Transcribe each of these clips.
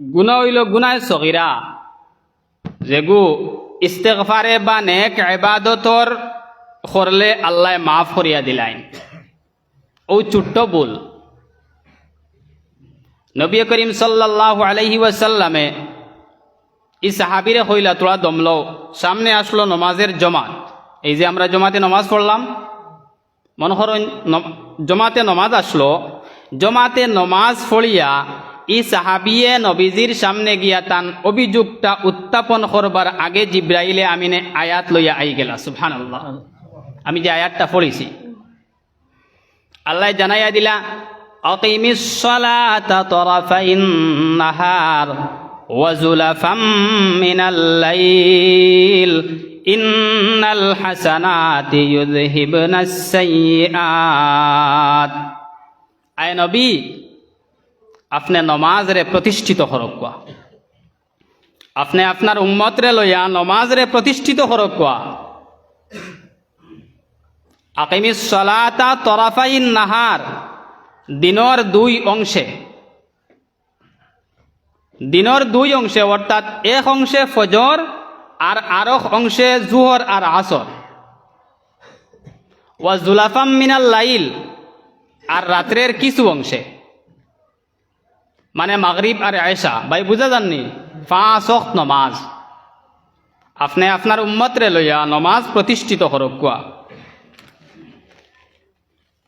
গুনাহ হইল গুনায় সগীরা, যেগু ইস্তেগফারে বা নেক ইবাদতর করলে আল্লাহ মাফ করিয়া দিলাইন। ও ছোট্ট ভুল। নবী করিম সাল্লাল্লাহু আলাইহি ওয়াসাল্লামে এই সাহাবীরে কইলা তোরা দমলো। সামনে আসলো নমাজের জমাত। এই যে আমরা জমাতে নমাজ পড়লাম, মনে করেন জমাতে নমাজ আসলো, জমাতে নমাজ পড়িয়া এই সাহাবিয়ে নবীজির সামনে গিয়া তান অভিযোগটা উত্থাপন করবার আগে জিব্রাইলে আমিনে আয়াত লইয়া আই গেলা। সুবহানাল্লাহ। আমি যে আয়াতটা পড়েছি, আল্লাহ জানাইয়া দিলা, আকিমিস সালাতা তরাফাইন নাহার ওয়া যুলাফাম মিনাল লাইল ইন্নাল হাসানাতি ইউযহিবনাস সাইয়্যাত। আয় নবী, আপনি নমাজ রে প্রতিষ্ঠিত করকুয়া, আপনি আপনার উম্মত রে লইয়া নমাজ রে প্রতিষ্ঠিত করকুয়া। আকিমিস সালাতা তরাফাইন নাহার, দিনের দুই অংশে, দিনের দুই অংশে, অর্থাৎ এক অংশে ফজর আর আরেক অংশে জুহর আর আসর। ওয়া যুলাফাম মিনাল লাইল, আর রাত্রের কিছু অংশে, মানে মাগরিব আর আয়েশা। ভাই বুঝা যাননি? 5 ওয়াক্ত নমাজ আপনি আপনার উম্মত রে লইয়া নমাজ প্রতিষ্ঠিত করকুয়া।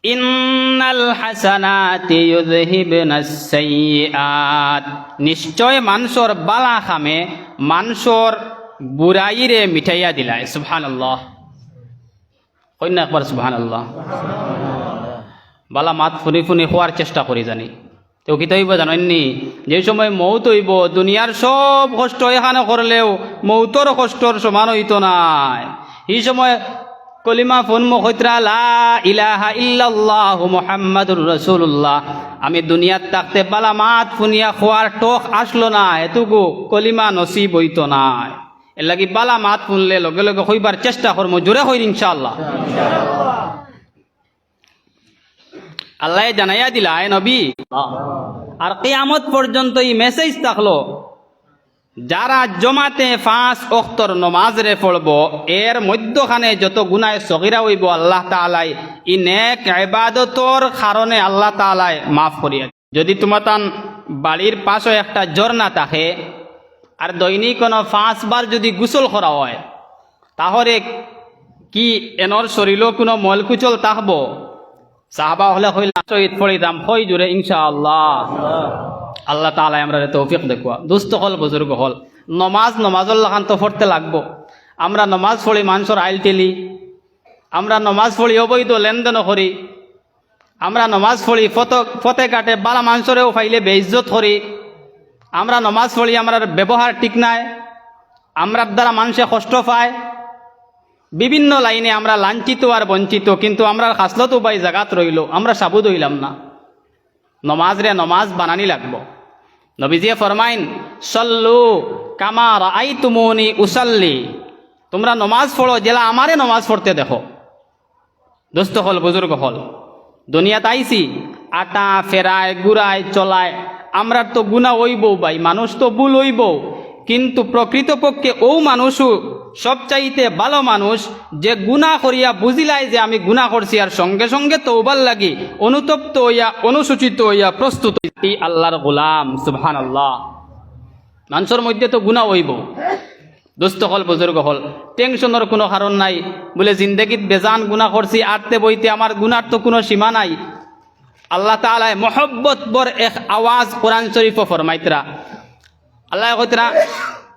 ইন্নাল হাসানাতি ইউযহিবনাস সাইয়্যাত, নিশ্চয় মানুষের বালা খামে মানুষের বুরাইরে মিঠাইয়া দিলায়। সুবহানাল্লাহ। কইনা একবার সুবহানাল্লাহ। বালা মাত ফুনি ফুনি খোয়ার চেষ্টা করি জানি। তো কি তৈব জানেননি, যে সময় মৌত হইব দুনিয়ার সব কষ্ট এখানে করলেও মৌতর কষ্টর সমান হইতো নাই। এই সময় কলিমা ফোনমো হইতরা লা ইলাহা ইল্লাল্লাহু মুহাম্মাদুর রাসূলুল্লাহ, আমি দুনিয়াত থাকতে বালা মাত ফুনিয়া খোয়ার টক আসলো না, এতগু কলিমা নসিব হইতো নাই। এর লাগি বালা মাত ফুনলে লগে লগে হইবার চেষ্টা করবো, জোরে হইন ইনশাআল্লাহ। আল্লাহ জানাইয়া দিলা, এ নবী, আর কিয়ামত পর্যন্ত এই মেসেজ থাকলো, যারা জমাতে 5 ওয়াক্তর নমাজ রে পড়ব, এর মধ্যখানে যত গুনাহ সগীরা হইব আল্লাহ তাআলা ই নেক ইবাদতর কারণে আল্লাহ তাআলা মাফ করিয়া। যদি তোমার তান বাড়ির পাশে একটা ঝর্ণা থাকে আর দৈনিক কোনো 5 বার যদি গোসল করা হয়, তাহলে কি এনর শরীরও কোনো মলকুচল থাকবো? সাহাবা হলে হইল শহীদ পড়িতাম হই জুড়ে ইনশাআল্লাহ। আল্লাহ তাআলা আমরা তৌফিক দেখুয়া। দুস্থ হল বুজুর্গ হল, নমাজর লাগান তো পড়তে লাগবো। আমরা নমাজ পড়ি মানুষের আইল টেলি, আমরা নমাজ পড়ি অবৈধ লেনদেন করি, আমরা নমাজ পড়ি ফতে কাটে বালা মানুষরেও ফাইলে বেইজ্জত করি, আমরা নমাজ পড়ি আমরা ব্যবহার ঠিক নাই, আমরার দ্বারা মানুষে কষ্ট পায়, বিভিন্ন লাইনে আমরা লাঞ্ছিত আর বঞ্চিত, কিন্তু আমরা খাসলত উপায় জাগাত রইল, আমরা সাবুদ হইলাম না। নমাজ রে নমাজ বানানি লাগবো। নবীজিয়ে ফরমাইন, সল্লু কামা রাআইতুমুনি উসাল্লি, তোমরা নমাজ পড়ো জেলা আমারে নমাজ পড়তে দেখো। দোস্ত হল বুজুর্গ হল, দুনিয়াতে আইসি আটা ফেরায় গুড়ায় চলায়, আমরা তো গুনাহ হইব ভাই, মানুষ তো ভুল হইব, কিন্তু প্রকৃতপক্ষে ও মানুষও সবচাইতে ভালো মানুষ যে গুনাহ করিয়া বুঝিলাই যে আমি গুনাহ করছি, আর সঙ্গে সঙ্গে তওবার লাগি অনুতপ্ত হইয়া অনুসূচিত হইয়া প্রস্তুত এই আল্লাহর গোলাম। সুবহানাল্লাহ। মানুষের মধ্যে তো গুনাহ হইব। দোস্ত হল বুজুর্গ হল, টেনশনের কোনো কারণ নাই, বলে জিন্দগিত বেজান গুনাহ করছি আটতে বইতে আমার গুনার তো কোনো সীমা নাই। আল্লাহ তাআলা মহব্বত বর এক আওয়াজ কোরআন শরীফ ফরমাইতরা, আল্লাহ কইতরা,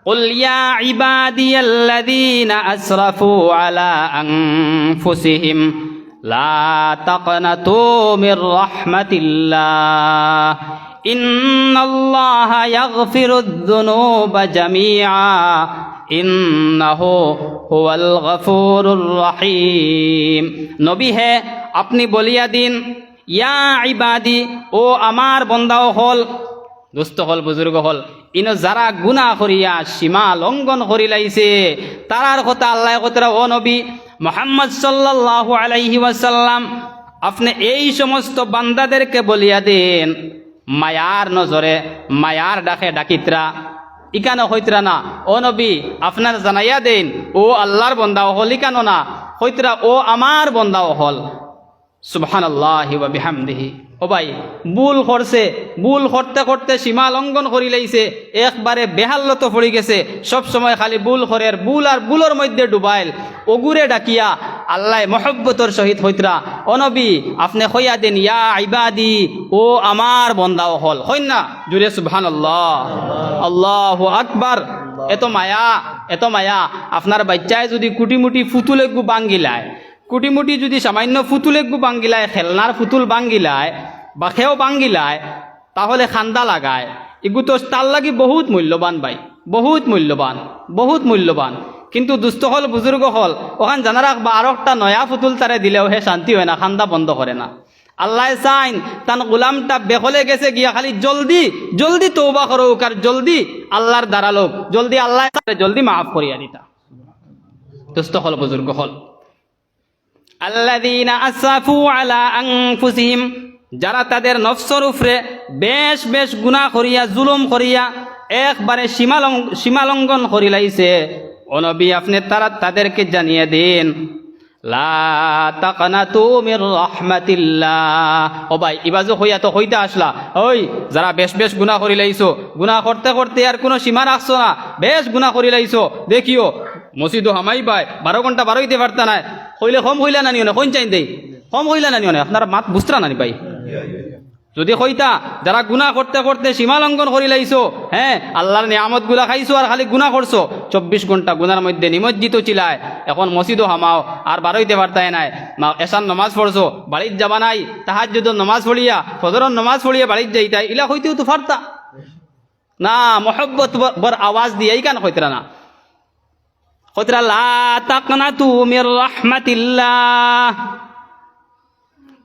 قل يا عبادي الذين أسرفوا على أنفسهم لا تقنطوا من رحمة الله إن الله يغفر الذنوب جميعا إنه هو الغفور الرحيم। নবী হে আপনি বলিয়া দিন, ইয়া ইবাদি, ও আমার বন্দাও হল, দোস্ত হল বুজুর্গ হল, ইনো যারা গুনাহ করিয়া সীমা লঙ্ঘন করি লাইছে তারার কথা আল্লাহ কতরা, ও নবী মুহাম্মদ সাল্লাল্লাহু আলাইহি ওয়াসাল্লাম, আপনি এই সমস্ত বান্দাদেরকে বলিয়া দেন, মায়ার নজরে মায়ার ডাকে ডাকিত্রা ইকানো হইতরা না ও নবী আপনার জানাইয়া দেন ও আল্লাহর বন্দাও হল ইকানো না হইতরা ও আমার বন্দাও হল সুবহানাল্লাহি ওয়া বিহামদিহি। ও ভাই ভুল করছে, ভুল করতে করতে সীমা লঙ্ঘন করি লাইছে, একবারে বেহাল্লত পড়ে গেছে, সব সময় খালি ভুল করের ভুল আর ভুলের মধ্যে ডুবাইল ওগুরে ডাকিয়া আল্লাহ মহব্বতর সহিত হইতরা ও নবী আপনি হইয়া দেন ইয়া ইবাদি ও আমার বন্দাও হল হইন না জুড়ে সুবহানাল্লাহ আল্লাহু আকবার। এত মায়া এত মায়া আপনার বাচ্চায় যদি কুটিমুটি ফুতুলে গু বাঙ্গিলায়, কুটিমুটি যদি সামান্য ফুতুলে গু বাঙ্গিলায়, খেলনার ফুতুল বাঙ্গিলায় বা খেও বাঙ্গিলায়, তাহলে খান্দা লাগায়, এগু তো তার লাগি বহুত মূল্যবান ভাই, বহুত মূল্যবান, বহুত মূল্যবান। কিন্তু দুস্থ হল বুজুর্গ হল ওখান জানা রাখবা আর একটা নয়া ফুতুল তারে দিলেও হে শান্তি হয় না, খান্দা বন্ধ করে না। আল্লাহ চাইন তান গোলামটা বেহলে গেছে গিয়া খালি জলদি জলদি তওবা করুক আর জলদি আল্লাহর দ্বারা লোক জলদি আল্লাহ জলদি মাফ করিয়া দিতা। দুস্থ হল বুজুর্গ হল আল্লাযীনা আসরাফু আলা আনফুসিহিম, যারা তাদের নফসের উপরে বেশ বেশ গুনাহ করিয়া জুলুম করিয়া একবারে সীমালঙ্ঘন করি লাইছে। ও নবী আপনি তাদেরকে জানিয়ে দিন লা তাকনাতু মির রাহমাতিল্লাহ। ও ভাই ইবাজু হইয়া তো হইতে আসলা, ওই যারা বেশ বেশ গুনাহ করি লাইছো, গুনাহ করতে করতে আর কোনো সীমা রাখছো না, বেশ গুনাহ করি লাইছো, দেখিও মসজিদও হামাই পায় 12 ঘন্টা বারোইতে পারতা নাই, হইলে কম হইলা না নিও না, কোন চাইন দেই কম হইলা না নিও না, আপনারা মাত বুঝতরা না ভাই। যদি কইতা যারা গুনাহ করতে করতে সীমা লঙ্ঘন করি লাইছো, হ্যাঁ আল্লাহর নিয়ামত গুলা খাইছো আর খালি গুনাহ করছো, 24 ঘন্টা গুনার মধ্যে নিমজ্জিত ছিলায়, এখন মসজিদও হামাও আর বারোইতে পারতাই নাই, এসান নমাজ পড়ছো বাড়ির যাবা নাই, তাহাজ্জুদের নমাজ পড়িয়া ফজরের নমাজ পড়িয়া বাড়ির যাইতাই, ইলা হইতেও তো পারতা না। মহব্বত বর আওয়াজ দিয়ে এই কান কইতরা না, কইতরা লা তাকনাতু মির রাহমাতিল্লাহ,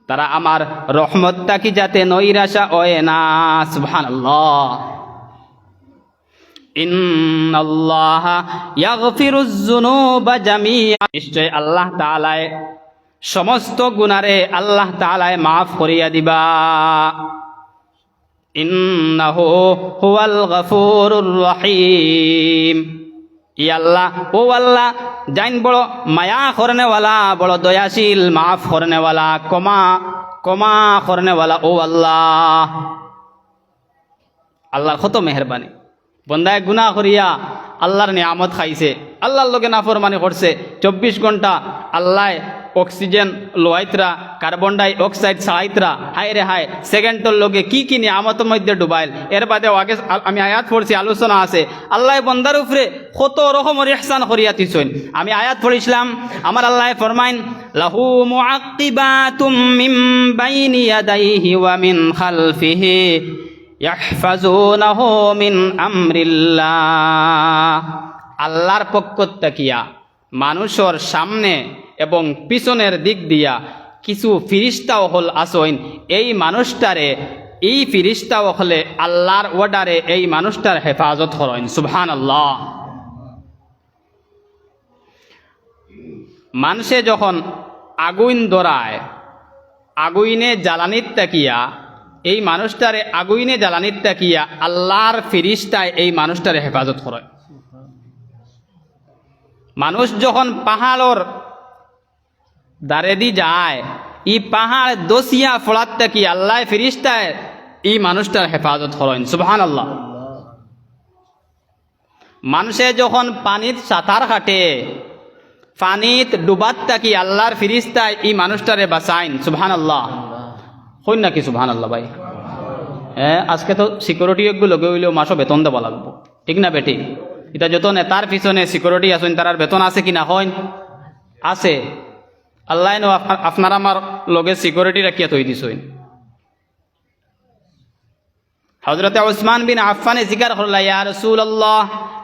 তারা আমার রহমতটা কি যাতে নৈরাশা হয় না। সুবহানাল্লাহ। ইন্নাল্লাহা ইয়াগফিরুজ যুনুবা জামিআ, নিশ্চয় আল্লাহ তাআলা সমস্ত গুনারে আল্লাহ তাআলা মাফ করিয়া দিবা। ইন্নাহু হুয়াল গফুরুর রহিম, ই আল্লাহ ও আল্লাহ জাইন বড় মায়া করনেওয়ালা, বড় দয়াশীল, মাফ করনেওয়ালা, ক্ষমা ক্ষমা করনেওয়ালা। ও আল্লাহ, আল্লাহর কত মেহরবানি, বন্দায় গুনাহ করিয়া আল্লাহর নিয়ামত খাইছে, আল্লাহর লগে নাফরমানি করছে, 24 ঘন্টা আল্লাহ অক্সিজেন লোয়াইতরা, কার্বন ডাই অক্সাইড ছাড়াইতরা, হায় রে হায় সেকেন্ডের লগে কি কি নিয়ামতের মধ্যে ডুবাইল। এর বাদেও আগে আমি আয়াত পড়ছি, আলোচনা আছে, আল্লাহ বন্দার উপরে কত রকমের ইহসান করিয়া দিছেন। আমি আয়াত পড়িছিলাম, আমার আল্লাহ ফরমাইন লাহু মুআক্কিবাতুম মিন বাইনি ইয়াদাইহি ওয়া মিন খালফিহি ইয়াহফাজুনাহু মিন আমরিল্লাহ। আল্লাহর পক্ষ তাকিয়া মানুষের সামনে এবং পিছনের দিক দিয়া কিছু ফিরিস্তাও হল আসইন, এই মানুষটারে এই ফিরিস্তাও হলে আল্লাহর ওয়ার্ডারে এই মানুষটার হেফাজত করেন। সুবহানাল্লাহ। মানুষে যখন আগুন ধরায়, আগুইনে জ্বালানির তাকিয়া এই মানুষটারে আগুইনে জ্বালানির তাকিয়া আল্লাহর ফিরিস্তায় এই তারে হেফাজত করে। মানুষ যখন পাহাড়র দারে দি যায়, ই পাহাড় দোষিয়া ফোড়াত থাকি আল্লাহ ফিরিস্তায় এই মানুষটার হেফাজত করেন। সুবহানাল্লাহ। মানুষে যখন পানিত সাঁতার কাটে, পানিত ডুবাত থাকি আল্লাহর ফিরিস্তায় এই মানুষটারে বাঁচাইন। সুবহানাল্লাহ। হইন নাকি সুবহানাল্লাহ ভাই? হ্যাঁ, আজকে তো সিকিউরিটি লগে হইলেও মাসও বেতন দেওয়া লাগবো, ঠিক না বেটি? এটা যত নেতার পিছনে সিকিউরিটি আছেন তার বেতন আছে কিনা? হইন আছে। আল্লাহ আপনার আমার লগে সিকিউরিটি রাখিয়া থই দিছইন। হযরতে উসমান বিন আফফানে জিকার করলা, ইয়া রাসূলুল্লাহ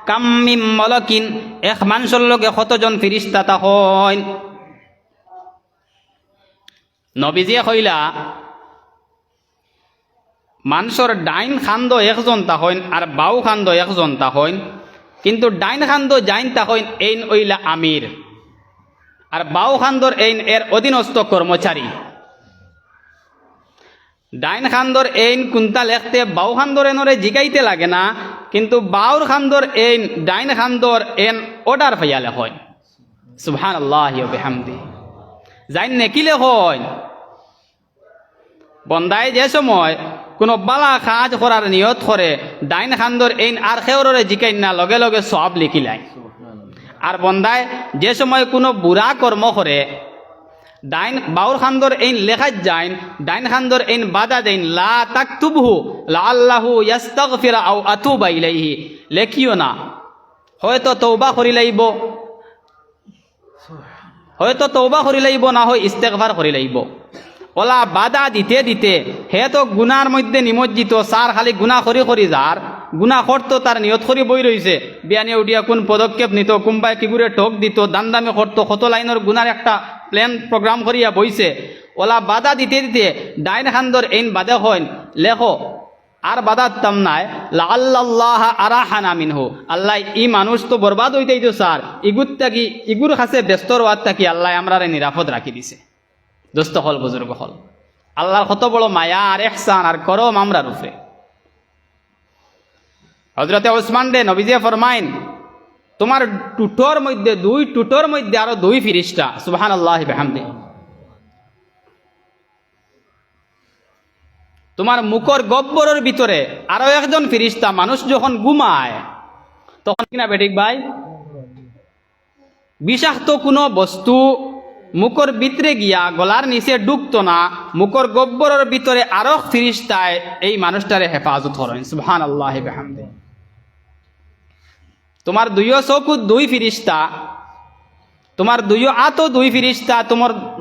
কাম মিন মালাকিন, এক মানুষের লগে কতজন ফেরেশতা তা হইন? নবীজি কইলা, মানুষের ডাইন খান্দ একজন তা হইন আর বাউ খান্দ একজন তা হইন, কিন্তু ডাইন খান্দ যাইন তা হইন এইন ওইলা আমির, আর বাউ খান্দর এইন এর অধীনস্থ কর্মচারী। ডাইন খান্দর এইন কোনটা লেখতে বাউ খান্দর এনরে জিগাইতে লাগে না, কিন্তু বাউর খান্দর এইন ডাইন খান্দর এন অর্ডার ফাইয়া লেখয়। সুবহানাল্লাহি ওয়া বিহামদি। যাই নেকিলে হয় বন্দায় যে সময় কোনো বালা কাজ করার নিয়ত করে ডাইন খান্দর এইন আর খেউরে জিকাই না, লগে লগে সব লিখিলাই। আর বন্দায় যে সময় কোনো বুড়া কর্ম করে ডাইন বাউর খান্দর এইন লেখা যায়, ডাইন খান্দর এইন বাধা দেন, লা তাকতুবহু লাআল্লাহু ইস্তাগফিরা আও আতুবা ইলাইহি, লেখিও না, হয়তো তওবা করি লাইব, হয়তো তওবা করি লাইব, না হয় ইস্তেগফার করি লাইব। ওলা বাধা দিতে দিতে হে তো গুনার মধ্যে নিমজ্জিত, সার খালি গুনাহ করি করি যার গুনাহ করতো তার নিয়ত করি বই রইছে, বিয়ানে উঠিয়া কোন পদক্ষেপ নিত, কোনবাই কি করে ঠক দিত, দান্দামি করতো, কত লাইনের গুনার একটা প্ল্যান প্রোগ্রাম করিয়া বইছে। ওলা বাধা দিতে দিতে ডাইন খান্দর এইন বাধা হইন লেখো আর বাধা তাম নাই, লাআল্লাল্লাহ আরাহানা মিনহু, আল্লাহ ই মানুষ তো বরবাদ হইতেই তো স্যার, ইগুর থাকি ইগুর কাছে ব্যস্ত রওয়ার থাকি আল্লাহ আমরারে নিরাপদ রাখি দিছে। দোস্ত হল বুজুর্গ হল, আল্লাহর কত বড় মায়া আর ইহসান আর করম আমরা রূপে। হযরতে ওসমান রে নবীজি ফরমাইন, তোমার টুটোর মধ্যে দুই টুটোর মধ্যে আরো দুই ফিরিস্তা, সুবহানাল্লাহি বিহামদিহি, তোমার মুখর গব্বরের ভিতরে আরো একজন ফিরিস্তা, মানুষ যখন ঘুমায় তখন কিনা বেঠিক ভাই বিষাক্ত কোনো বস্তু মুখর ভিতরে গিয়া গলার নিচে ঢুকতো না, মুখর গব্বরের ভিতরে আরো ফিরিস্তায় এই মানুষটারে হেফাজত করেন। সুবহানাল্লাহি বিহামদিহি। তোমার দুইও চকুত দুই ফিরিস্তা, তোমার দুইও আতো দুই ফিরিস্তা,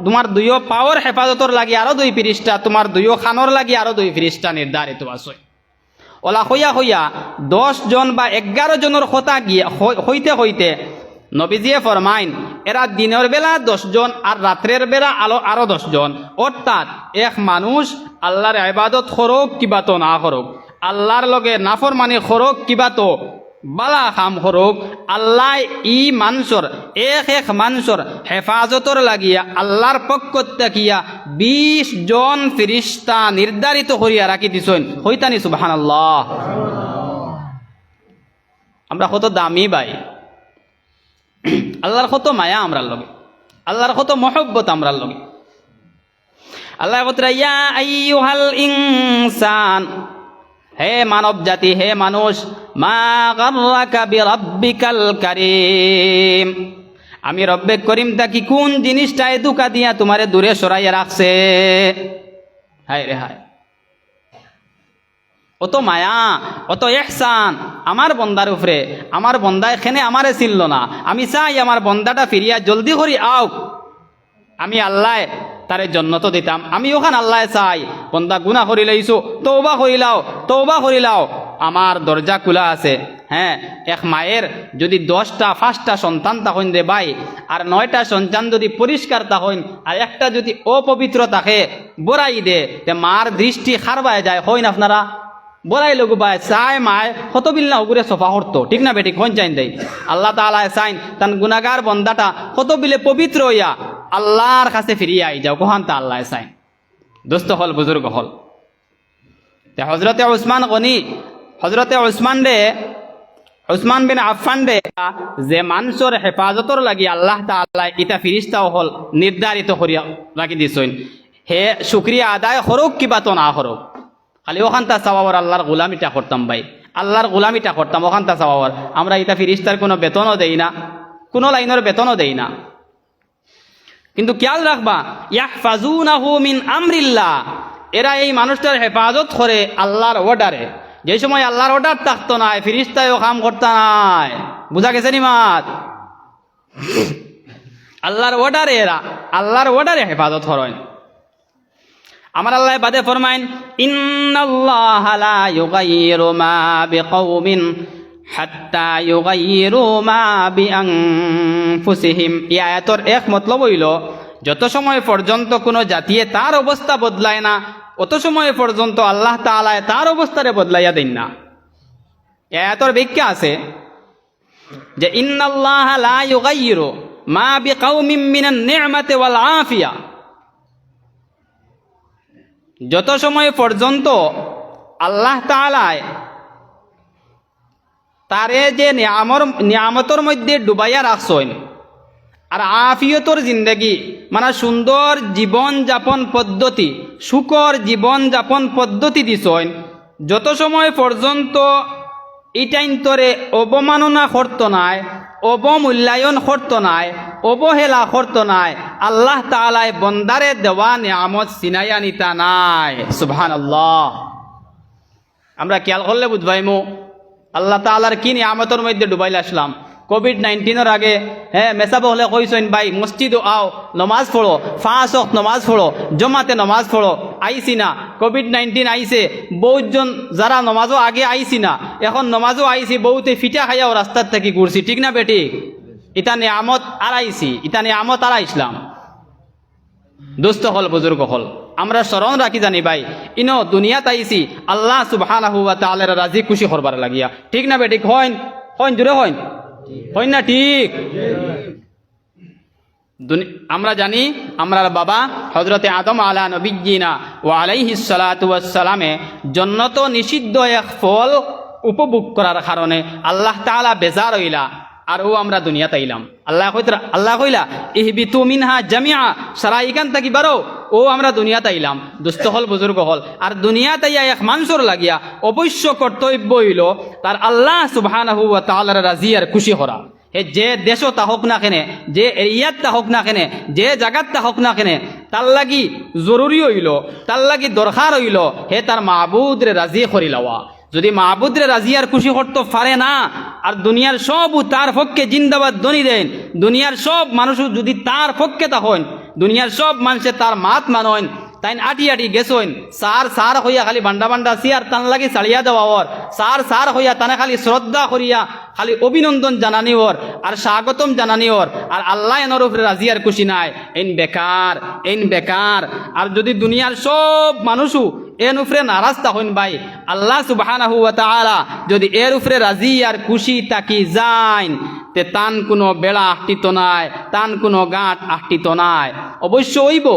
তোমার দুইও পাওয়ার হেফাজতর লাগি আরো দুই ফিরিস্তা, তোমার দুইও খানোর লাগি আরো দুই ফিরিস্তা নির্ধারিত আছে। ওলা হইয়া হইয়া 10 জন বা 11 জনের কথা গিয়া হইতে হইতে নবীজিয়ে ফরমাইন, এরা দিনের বেলা 10 জন আর রাত্রের বেলা আরো 10 জন, অর্থাৎ এক মানুষ আল্লাহর ইবাদত করুক কিবা তো না করুক, আল্লাহর লগে নাফরমানি করুক কিবা তো বালা কাম করুক, আল্লাহ ই মানুষর এক মানুষর হেফাজতর লাগিয়া আল্লাহর পক্ষ থাকিয়া 20 জন ফিরিস্তা নির্ধারিত করিয়া রাখি দিছেন। হইতানি সুবহানাল্লাহ। আমরা কত দামি ভাই, আল্লাহর কত মায়া আমরার লগে, আল্লাহর কত মহব্বত আমরার লগে। আল্লাহ বলতে, ইয়া আইয়ুহাল ইনসান, হে মানব জাতি, হে মানুষ, মা গাররাকা বিরাব্বিকাল কারীম, আমি রব্বে করিম তাকি কোন জিনিসটায় ধোঁকা দিয়া তোমারে দূরে সরাইয়া রাখছে। হায় রে হায়, অত মায়া অত ইহসান আমার বন্দার উপরে, আমার বন্দা এখানে আমারে চিনল না, আমি চাই আমার বন্দাটা ফিরিয়া জলদি করি আও, আমি আল্লাহ তারে জন্নত দিতাম, আমি ওখান আল্লাহ চাই বন্দা গুনাহ করি লাইছো, তওবা করিলাও, আমার দরজা খোলা আছে। হ্যাঁ, এক মায়ের যদি 10টা 5টা সন্তান তখন দে ভাই, আর 9টা সন্তান যদি পরিষ্কার তখন, আর একটা যদি অপবিত্র থাকে বড়াই দে, মার দৃষ্টি খারবায় যায়, হইন আপনারা বলাই লগু বাই চাই মায় কত বিল্লা ওগুরে সফা করতো, ঠিক না বেটি? কোন চাইন দেয় আল্লাহ তাআলা চাইন তান গুনাহগার বন্দাটা কত বিলে পবিত্র হইয়া আল্লাহর কাছে ফিরিয়া আই যাও, কোহান তা আল্লাহ চাইন। দোস্ত হল বুজুর্গ হল, হজরতে উসমান গনি, হজরতে উসমান বিন আফফান রে যে মানুষের হেফাজতর লাগি আল্লাহ তাআলা ইটা ফিরিস্তাও হল নির্ধারিত করিয়া রাখি দিছেন, হে শুকরিয়া আদায় করুক কিবা তো না করুক, খালি ওখানটা চাওয়ার আল্লাহর গোলামিটা করতাম ভাই, আল্লাহর গোলামিটা করতাম ওখানটা চাওয়ার। আমরা এটা ফিরিস্তার কোনো বেতনও দেই না, কোনো লাইনের বেতনও দেই না, কিন্তু খেয়াল রাখবা, ইয়াহফাজুনাহু মিন আমরিল্লাহ, এরা এই মানুষটার হেফাজত করে আল্লাহর অর্ডারে। যে সময় আল্লাহর অর্ডার থাকতো না ফিরিস্তায়ও কাম করতে নাই, বুঝা গেছে নি মাত? আল্লাহর অর্ডারে এরা আল্লাহর অর্ডারে হেফাজত করেন। আমার আল্লাহ বাদে ফরমাইন, ইন্নাল্লাহা লা ইউগাইয়িরু মা বিকাওমিন হাত্তা ইউগাইয়িরু মা বিআনফুসিহিম। এই আয়াতের এক মতলব হইল, যত সময় পর্যন্ত কোনো জাতিয়ে তার অবস্থা বদলায় না, অত সময় পর্যন্ত আল্লাহ তাআলা তার অবস্থারে বদলাইয়া দেন না। এই আয়াতের ব্যাখ্যা আছে যে ইন্নাল্লাহা লা ইউগাইয়িরু মা বিকাওমিন মিনান নি'মাতি ওয়াল আফিয়া, যত সময় পর্যন্ত আল্লাহ তাআলায় তারে যে নিয়ামতর মধ্যে ডুবাইয়া রাখছেন আর আফিয়তর জিন্দগি মানে সুন্দর জীবন যাপন পদ্ধতি, সুখর জীবন যাপন পদ্ধতি দিছেন, যত সময় পর্যন্ত ইটাইন্তরে অবমাননা করত নাই, অবমূল্যায়ন করত নাই, অবহেলা করত নাই, আল্লাহ তাআলায় বন্দারে দেওয়া নিয়ামত সিনাইয়া নিতা নাই। সুবহানাল্লাহ। আমরা খেয়াল করলে বুঝবাইমু আল্লাহ তাআলার কি নিয়ামতের মধ্যে ডুবাইলে আসলাম। কোভিড-19 আগে মেসাব হলে কইছেন ভাই মসজিদও আও, নমাজ পড়ো, 5 ওয়াক্ত নমাজ পড়ো, জমাতে নমাজ পড়ো। আইসি না, কোভিড-19 আইছে, বহুজন যারা নমাজও আগে আইসি না, এখন নমাজও আইসি, বহুতে ফিটা খাইয়াও রাস্তার থেকে ঘুরছি, ঠিক না বেটি? ইতা নিয়ামত আর আইসি, ইতা নিয়ামত আর আইসলাম। দোস্ত হল, বুজুর্গ হল, আমরা স্মরণ রাখি জানি ভাই ইনো দুনিয়াত আইসি আল্লাহ সুবহানাহু ওয়া তাআলার রাজি খুশি করবার লাগিয়া, ঠিক না বেটি? হইন হইন জুড়ে হইন হইন না? ঠিক। আমরা জানি আমরার বাবা হযরতে আদম আলা নবিয়্যিনা ওয়া আলাইহিস সালাতু ওয়াস সালামে জন্নত নিষিদ্ধ এক ফল উপভোগ করার কারণে আল্লাহ তাআলা বেজার হইলা, আর ও আমরা দুনিয়াতে আইলাম। আল্লাহ কইলা ইহবিতু মিনহা জামিআ, সারা এখান থাকি বারো, ও আমরা দুনিয়াতে আইলাম। দুস্থ হল, বুজুর্গ হল, আর দুনিয়াতে এক মানুষের লাগিয়া অবশ্য কর্তব্য হইল তার আল্লাহ সুবহানাহু ওয়া তাআলার রাজি আর খুশি করা। যে দেশও তা হোক না কেনে, যে এরিয়াত তা হোক না কেনে, যে জায়গাত তা হোক না কেনে, তার লাগি জরুরি হইল, তার লাগি দরকার হইল হে তার মাবুদরে রাজি করি লওয়া। যদি মাবুদরে রাজি আর খুশি করতে পারে না, আর দুনিয়ার সব তার পক্ষে জিন্দাবাদ ধ্বনি দেন, দুনিয়ার সব মানুষ যদি তার পক্ষে তখন, দুনিয়ার সব মানুষে তার মাত মানন, তাই আটি আটি গেছইন, সার হইয়া খালি বান্ডা বান্ডা সিয়ার তান লাগি ছাড়িয়া দেওয়ার, সার হইয়া তানে খালি শ্রদ্ধা করিয়া খালি অভিনন্দন জানানি ওর আর স্বাগতম জানানি ওর, আর আল্লাহ এনর উপরে রাজি আর খুশি নাই, এন বেকার, এন বেকার। আর যদি দুনিয়ার সব মানুষও এর উপরে নারাজ তখন ভাই আল্লাহ সুবহানাহু ওয়া তাআলা যদি এর উপরে রাজি আর খুশি তাকি যাইন, তে তান কোনো বেড়া আহটিত নাই, তান কোনো গাঁট আহটিত নাই। অবশ্য হইব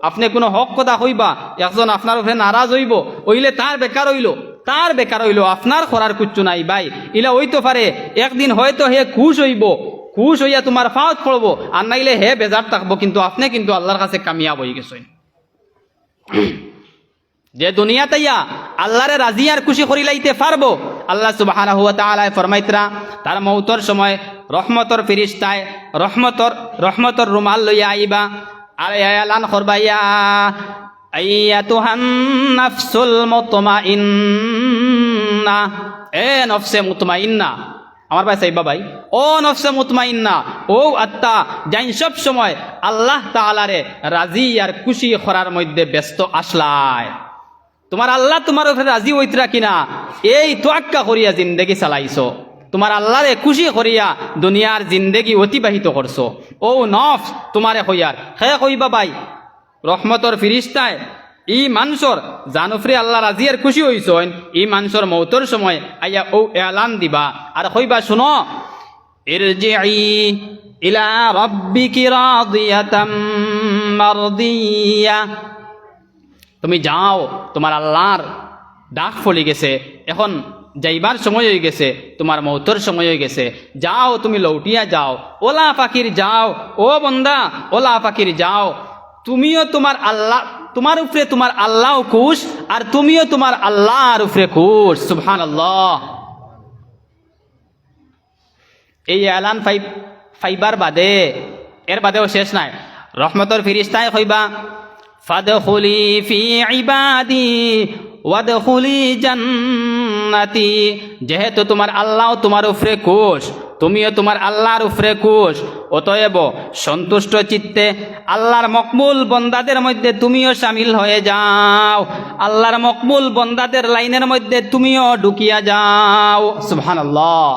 আপনি কোনো হক কথা হইবা, একজন আপনার উপরে নারাজ হইব, হইলে তার বেকার হইল, তার বেকার হইল, আপনার করার কিচ্ছু নাই ভাই। ইলা হইতে পারে একদিন হয়তো হে খুশ হইব, খুশ হইয়া তোমার ফাওয়াত পড়বো, আর নাইলে হে বেজার থাকবো, কিন্তু আপনি কিন্তু আল্লাহর কাছে কামিয়াব হয়ে গেছেন। যে দুনিয়াতে আল্লাহরে রাজি আর খুশি করিলাইতে পারবো, আল্লাহ সুবহানাহু ওয়া তাআলা ফরমাইতরা তার মৌতর সময় রহমতর ফিরিস্তায় রহমতর রুমাল লইয়া আইবা, আর এলান করবাইয়া আইয়াতুহান নাফসুল মুতমাইন্না, এ নফসে মুতমাইন্না, আমার ভাই সাইবা ভাই, ও নফসে মুতমাইন্না, ও আত্মা যাই সব সময় আল্লাহ তাআলারে রাজি আর খুশি করার মধ্যে ব্যস্ত আসলায়। তোমার আল্লাহ তোমার উপরে রাজি হইতরা কিনা এই তোয়াক্কা করিয়া জিন্দেগি চালাইছো, তোমার আল্লাহরে খুশি করিয়া দুনিয়ার জিন্দেগি অতিবাহিত করছো। ও নফস তোমারে কইয়ার হে কইবা ভাই রহমতর ফিরিস্তায় ই মানুষর জানুফরি আল্লাহ রাজি আর খুশি হইছেন, ই মানুষর মৌতর সময় আইয়া ও এলান দিবা আর কইবা শুনো, ইরজিই ইলা রাব্বিকি রাদিয়াতাম মারদিয়া, তুমি যাও, তোমার আল্লাহর ডাক ফলি গেছে, এখন যাইবার সময় হয়ে গেছে, তোমার মৌতর সময় হয়ে গেছে, যাও তুমি লৌটিয়া যাও, ওলা ফাকির যাও, ও বন্দা ওলা ফাকির যাও, তুমিও তোমার আল্লাহ, তোমার উপরে তোমার আল্লাহ খুশ, আর তুমিও তোমার আল্লাহর উপরে খুশ। সুবহানাল্লাহ। এই এলান ফাইবার বাদে, এর বাদেও শেষ নাই, রহমতর ফিরিস্তায় কইবা ফাদখুলি ফি ইবাদি ওয়াদখুলি জান্নাতি, যেহেতু তোমার আল্লাহ তোমার উপরে খুশ, তুমিও তোমার আল্লাহর উপরে খুশ, অতএব সন্তুষ্ট চিত্তে আল্লাহর মকবুল বন্দাদের মধ্যে তুমিও শামিল হয়ে যাও, আল্লাহর মকবুল বন্দাদের লাইনের মধ্যে তুমিও ঢুকিয়া যাও। সুবহানাল্লাহ।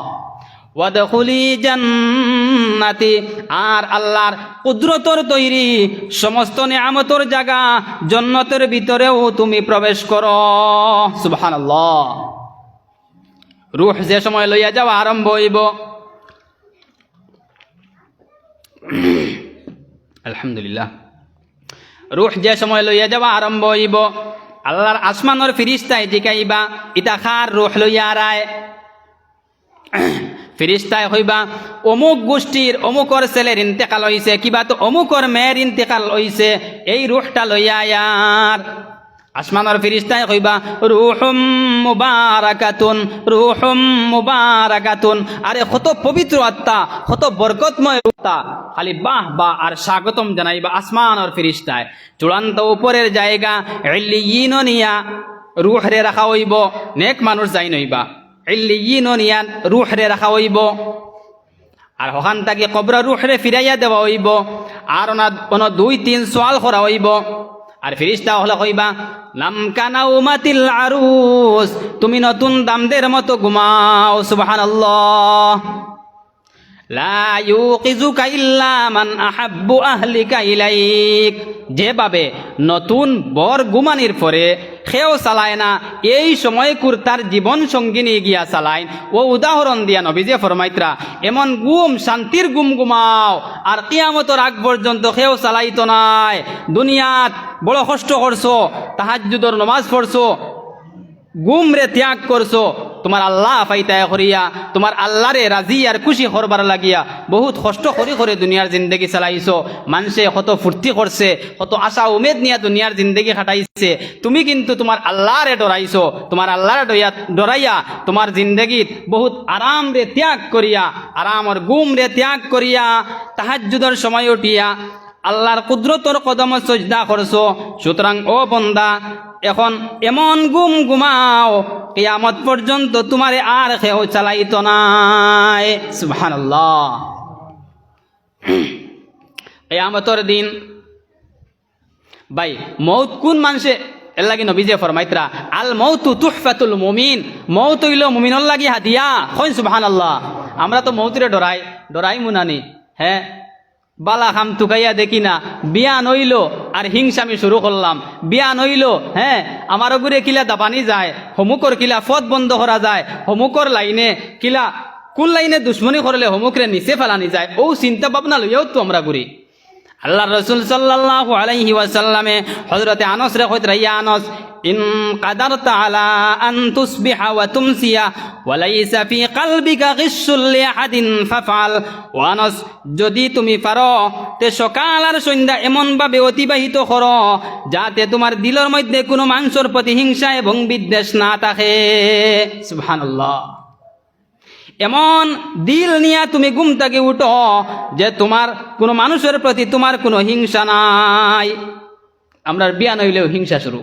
ওয়াদখুলি জান্নাতি, আর আল্লাহর কুদরতর তৈরি সমস্ত নিয়ামতের জায়গা জান্নাতের ভিতরেও তুমি প্রবেশ করো। সুবহানাল্লাহ। রূহ যে সময় লইয়া যাওয়া আরম্ভ হইব, আলহামদুলিল্লাহ, রূহ যে সময় লইয়া যাওয়া আরম্ভ হইব, আল্লাহর আসমানের ফিরিস্তায় জিকাইবা ইতা খার রূহ লইয়া আরায় ফিরিস্তায় হইবা অমুক গোষ্ঠীর অমুকর ছেলের ইন্তেকাল হইছে কিবা তো অমুকর মেয়ের ইন্তেকাল হইছে এই রূহটা লইয়া আয়ার আসমানের ফিরিস্তায় কইবা রূহুম মুবারাকাতুন রূহুম মুবারাকাতুন আরে কত পবিত্র আত্মা কত বরকতময় আত্মা খালি বাহ বাহ আর স্বাগতম জানাইবা আসমানের ফিরিস্তায় চূড়ান্ত উপরের জায়গা ইল্লিয়িন নিয়া রূহ রে রাখা হইব নেক মানুষ যাই নইবা ইল্লিয়িন নিয়া রূহ রে রাখা হইব আর ওখান থেকে কবর রূহ রে ফিরাইয়া দেওয়া হইব আর ওনা 2-3 সওয়াল করা হইব আর ফিরিস্তা হলে কইবা লাম কানাউমাতিল আরুস তুমি নতুন দামদের মতো ঘুমাও সুবহানাল্লাহ লা ইউকিজুকা ইল্লা মান আহাব্বু আহলিকা ইলাইক যেভাবে নতুন বর ঘুমানির পরে খেও চালায় না এই সময় তার জীবন সঙ্গিনী গিয়া চালাইন ও উদাহরণ দিয়া নবীজে ফরমাইত্রা এমন গুম শান্তির গুম ঘুমাও আর কিয়ামতের আগ পর্যন্ত খেও চালাইতো নাই দুনিয়াত বড় কষ্ট করছো তাহাজ্জুদের নামাজ পড়ছো গুম রে ত্যাগ করছো তোমার আল্লাহ ফাইতায় করিয়া তোমার আল্লাহরে রাজি আর খুশি করবার লাগিয়া বহুত কষ্ট করে করে দুনিয়ার জিন্দগি চালাইছো মানুষে কত ফুর্তি করছে কত আশা উমেদ নিয়ে দুনিয়ার জিন্দগি খাটাইছে তুমি কিন্তু তোমার আল্লাহরে ডরাইছো তোমার আল্লাহরে ডরাইয়া তোমার জিন্দগিত বহুত আরাম রে ত্যাগ করিয়া আরাম আর গুম রে ত্যাগ করিয়া তাহাজ্জুদের সময় উঠিয়া আল্লাহর কুদরতর কদম সজদা করছো সুতরাং ও বন্দা এখন এমন গুম ঘুমাও কিয়ামত পর্যন্ত তোমারে আর কেউ চালাইতো নাই সুবহানাল্লাহ কিয়ামতের দিন ভাই মৌত কোন মানুষে এর লাগি নবীজে ফরমাইত্রা আল মৌতু তুহফাতুল মুমিন মৌত হইল মুমিনের লাগি হাদিয়া কইন সুবহানাল্লাহ আমরা তো মৌতরে ডরাই মুনানি হ্যাঁ বালা খাম তুকাইয়া দেখি না বিয়া নইল আর হিংসামি শুরু করলাম বিয়া নইল হ্যাঁ আমার গুড়ে কিলা দাবানি যায় হমুকর কিলা ফত বন্ধ করা যায় হমুকর লাইনে কিলা কোন লাইনে দুশ্মনী করলে হমুকরে নিচে ফেলানি যায় ও চিন্তা ভাবনা লইয়াও তো আমরা করি আল্লাহ রসুল সাল্লাল্লাহু আলাইহি ওয়াসাল্লামে হযরতে আনস রে কইত রাইয়া আনস ইন কাদারতা আলা আন তুসবিহা ওয়া তুমসিয়া ওয়া লাইসা ফি কলবিকা গিশুল লিআহাদিন ফাফআল ওয়া আনস যদি তুমি পারো তে সকাল আর সন্ধ্যা এমন ভাবে অতিবাহিত করো যাতে তোমার দিলের মধ্যে কোনো মানুষের প্রতি হিংসা এবং বিদ্বেষ না থাকে সুবহানাল্লাহ এমন দিল নিয়া তুমি ঘুম থেকে উঠো যে তোমার কোনো মানুষের প্রতি তোমার কোনো হিংসা নাই আমরা বিয়া নইলেও হিংসা শুরু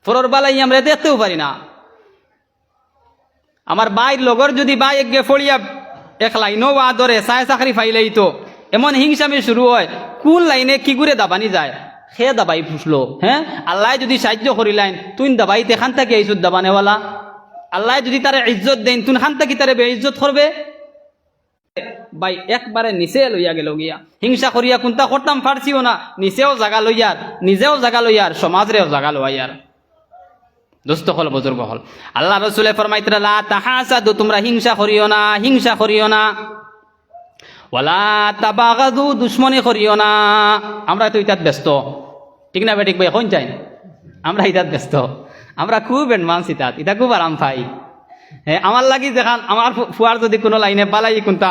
ফরর বালাই আমরা দেখতেও পারি না আমার বাইর লগর যদি বাই একগে ফড়িয়া এক লাইনও আদরে চায় চাকরি ফাইলেই তো এমন হিংসামি শুরু হয় কোন লাইনে কি করে দাবানি যায় সে দাবাই ফুসলো হ্যাঁ আল্লাহ যদি সাহায্য করিলাইন তুই দাবাইতে খান থেকে এইসব দাবানেওয়ালা আল্লাহ যদি তারে ইজ্জত দেন তুন খান থেকে তারে বেইজ্জত করবে ভাই একবারে নিচে লইয়া গেল গিয়া হিংসা করিয়া কোনটা করতাম পারছিও না নিচেও জাগা লইয়ার নিজেও জাগা লইয়ার সমাজরেও জাগা লইয়ার দোস্ত হল বুজুর্গ হল আল্লাহ রসুলে ফরমাইতরা লা তাহাসাদু তোমরা হিংসা করিও না ওয়ালা তাবাগাদু দুশমনি করিও না আমরা তো ইতাত ব্যস্ত ঠিক না বেঠিক ভাই কোন চাই আমরা ইতাত ব্যস্ত আমরা খুব এডভান্স ইতা খুব আরাম পাই হ্যাঁ আমার লাগি দেখান আমার ফুয়ার যদি কোনো লাইনে বালাই কোনটা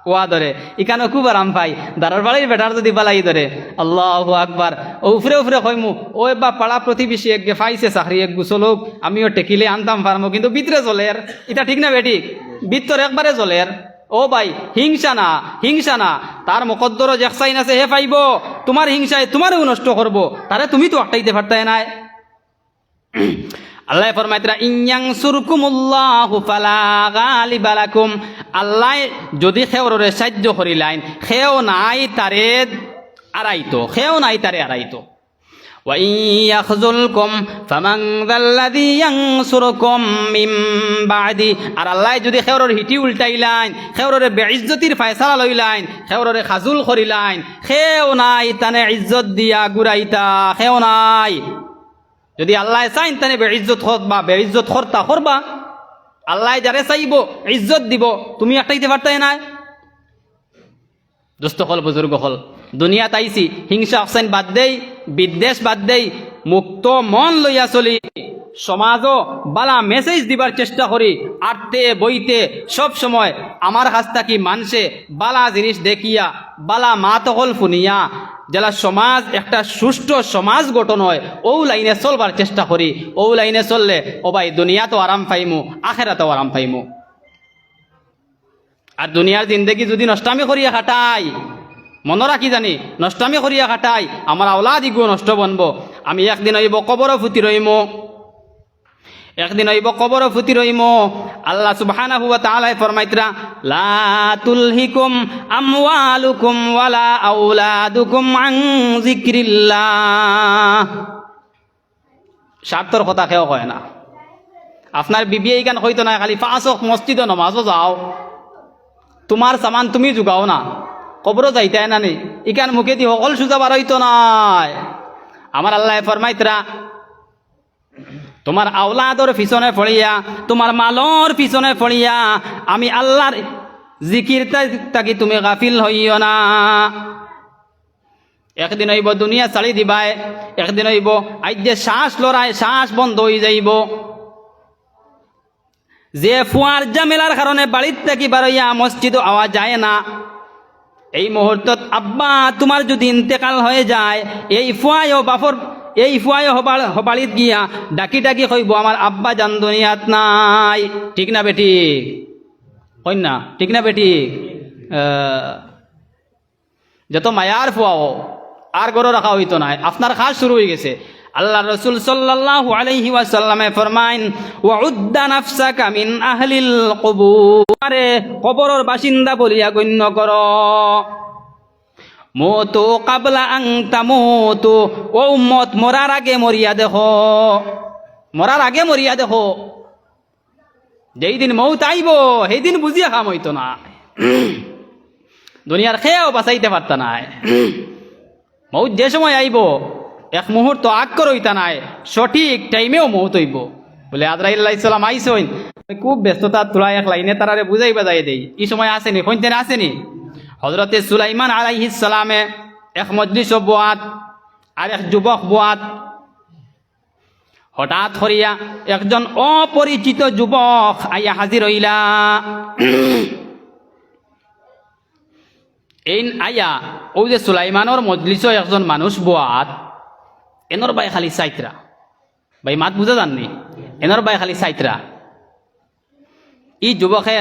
ওয়া ধরে ইখানে খুব আরাম পাই দাঁড়ার বাড়ির বেটার যদি বালাই ধরে আল্লাহু আকবার ও উফরে উফরে কইমু ও বা পাড়া প্রতিবেশী এক ফাইছে চাকরি এক গুছলোক আমিও টেকিলে আনতাম পারমো কিন্তু ভিতরে চলের এটা ঠিক না বেঠিক ভিতর একবারে চলের ও ভাই হিংসা না তার মুকদ্দর যে চাইন আছে হে পাইব তোমার হিংসায় তোমারও নষ্ট করবো তারে তুমি তো আটটাইতে পারতাই নাই আল্লাহ ফরমাইতরা ইনয়ানসুরকুমুল্লাহু ফালা গালিবা লাকুম আল্লাহ যদি খেওরে সাহায্য করিলাইন খেও নাই তারে আড়াইতো ওয়া ইয়াখযুলকুম ফামান যাল্লাযী ইয়ানসুরকুম মিন বাদি আর আল্লাহ যদি খেওরের হিটি উল্টাইলাইন খেওরের বেইজ্জতির ফয়সালা লইলাইন খেওরের খাজুল করিলাইন খেও নাই তানে ইজ্জত দিয়া গুরাইতা খেও নাই যদি আল্লাহ চাইন তানে বেইজ্জত করবা বেইজ্জত করবা আল্লাহ যারে চাইব ইজ্জত দিব তুমি একটাইতে পারতাই নাই দোস্ত হল বুজুর্গ হল দুনিয়া তাইছি হিংসা অকসাইন বাদ দেই বিদ্বেষ বাদ দেই, মুক্ত মন লইয়া চলি, সমাজও বালা মেসেজ দিবার চেষ্টা করি, আটতে বইতে সব সময় আমার কাছ থাকি মানুষে বালা জিনিস দেখিয়া বালা মাতকল ফুনিয়া যারা সমাজ একটা সুষ্ঠু সমাজ গঠন হয় ও লাইনে চলবার চেষ্টা করি। ও লাইনে চললে ও ভাই দুনিয়াতেও আরাম পাইমু, আখেরাতেও আরাম পাইমু। আর দুনিয়ার জিন্দেগি যদি নষ্টামি করিয়া খাটাই, মনে রাখি জানি নষ্টামি করিয়া খাটাই, আমার আওলাদ ইগু নষ্ট বনব। আমি একদিন হইব কবরও ফুটি রইম, একদিন হইব কবরও ফুটি রইম। আল্লাহ সুবহানাহু ওয়া তাআলা ফরমাইতরা, লা তুলহিকুম আমওয়ালুকুম ওয়ালা আওলাদুকুম আন যিকরিল্লাহ। স্বার্থর কথা কেউ কয় না। আপনার বিবি এইখান হইতো না খালি 5 ওয়াক্ত মসজিদে নমাজও যাও, তোমার সামান তুমি যোগাও না, কবরও যাইতাই না নি, ইকান মুখে দি সকল সুজা বার হইতো নাই। আমার আল্লাহ ফরমাইতরা, তোমার আওলাদর পিছনে পড়িয়া, তোমার মালর পিছনে পড়িয়া আমি আল্লাহর জিকির তাকি তুমি গাফিল হইও না। একদিন হইব দুনিয়া ছাড়ি দিবাই, একদিন হইব আজ যে শ্বাস লড়াই শ্বাস বন্ধ হয়ে যাইব। যে ফুয়ার জামেলার কারণে বাড়ির থেকে বারইয়া মসজিদও আওয়া যায় না, এই মুহূর্তত আব্বা তোমার যদি ইন্তেকাল হয়ে যায়, এই ফুয়ায়ও বাফর এই ফুয়ায় হবাড়িত গিয়া ডাকি ডাকি কইব আমার আব্বা জান দুনিয়াত নাই। ঠিক না বেটি? কই না ঠিক না বেটি? যত মায়ার ফুয়াও আর গরো রাখা হইতো না, আপনার খাস শুরু হয়ে গেছে। আল্লাহ রসুল সাল্লাল্লাহু আলাইহি ওয়াসাল্লামে ফরমাইন, ওয়াউদ্দা নাফসাকা মিন আহলিল কবুর, আরে কবরের বাসিন্দা বলিয়া গণ্য করো। মতো কাবলা আং তামতো, ও উম্মত মরার আগে মরিয়া দেখো, মরার আগে মরিয়া দেখো। যেই দিন মৌত আইব সেই দিন বুঝিয়া খাম হইতো না, দুনিয়ার খেয়েও বাঁচাইতে পারত নাই। মৌত যে সময় আইব এক মুহূর্ত আগ করইতা নাই, সঠিক টাইমেও মৌত হইব। বলে আজরাইল আলাইহিস সালাম আইসইন, খুব ব্যস্ততা তোলা এক লাইনে তারারে বুঝাই বাজাই দেই, এই সময় আসেনি, কইতেন আসেনি। হজরতে সুলাইমান আলাইহিস সালামে এক মজলিস বোয়াত, আর এক যুবক বোয়াত। হঠাৎ করিয়া একজন অপরিচিত যুবক আইয়া হাজির হইলা। এই আইয়া ও যে সুলাইমানোর মজলিসও একজন মানুষ বোয়াত, এনর বাই খালি সাইতরা, ভাই মাত বুঝা জাননি, এনর বাই খালি সাইতরা। ই যুবকে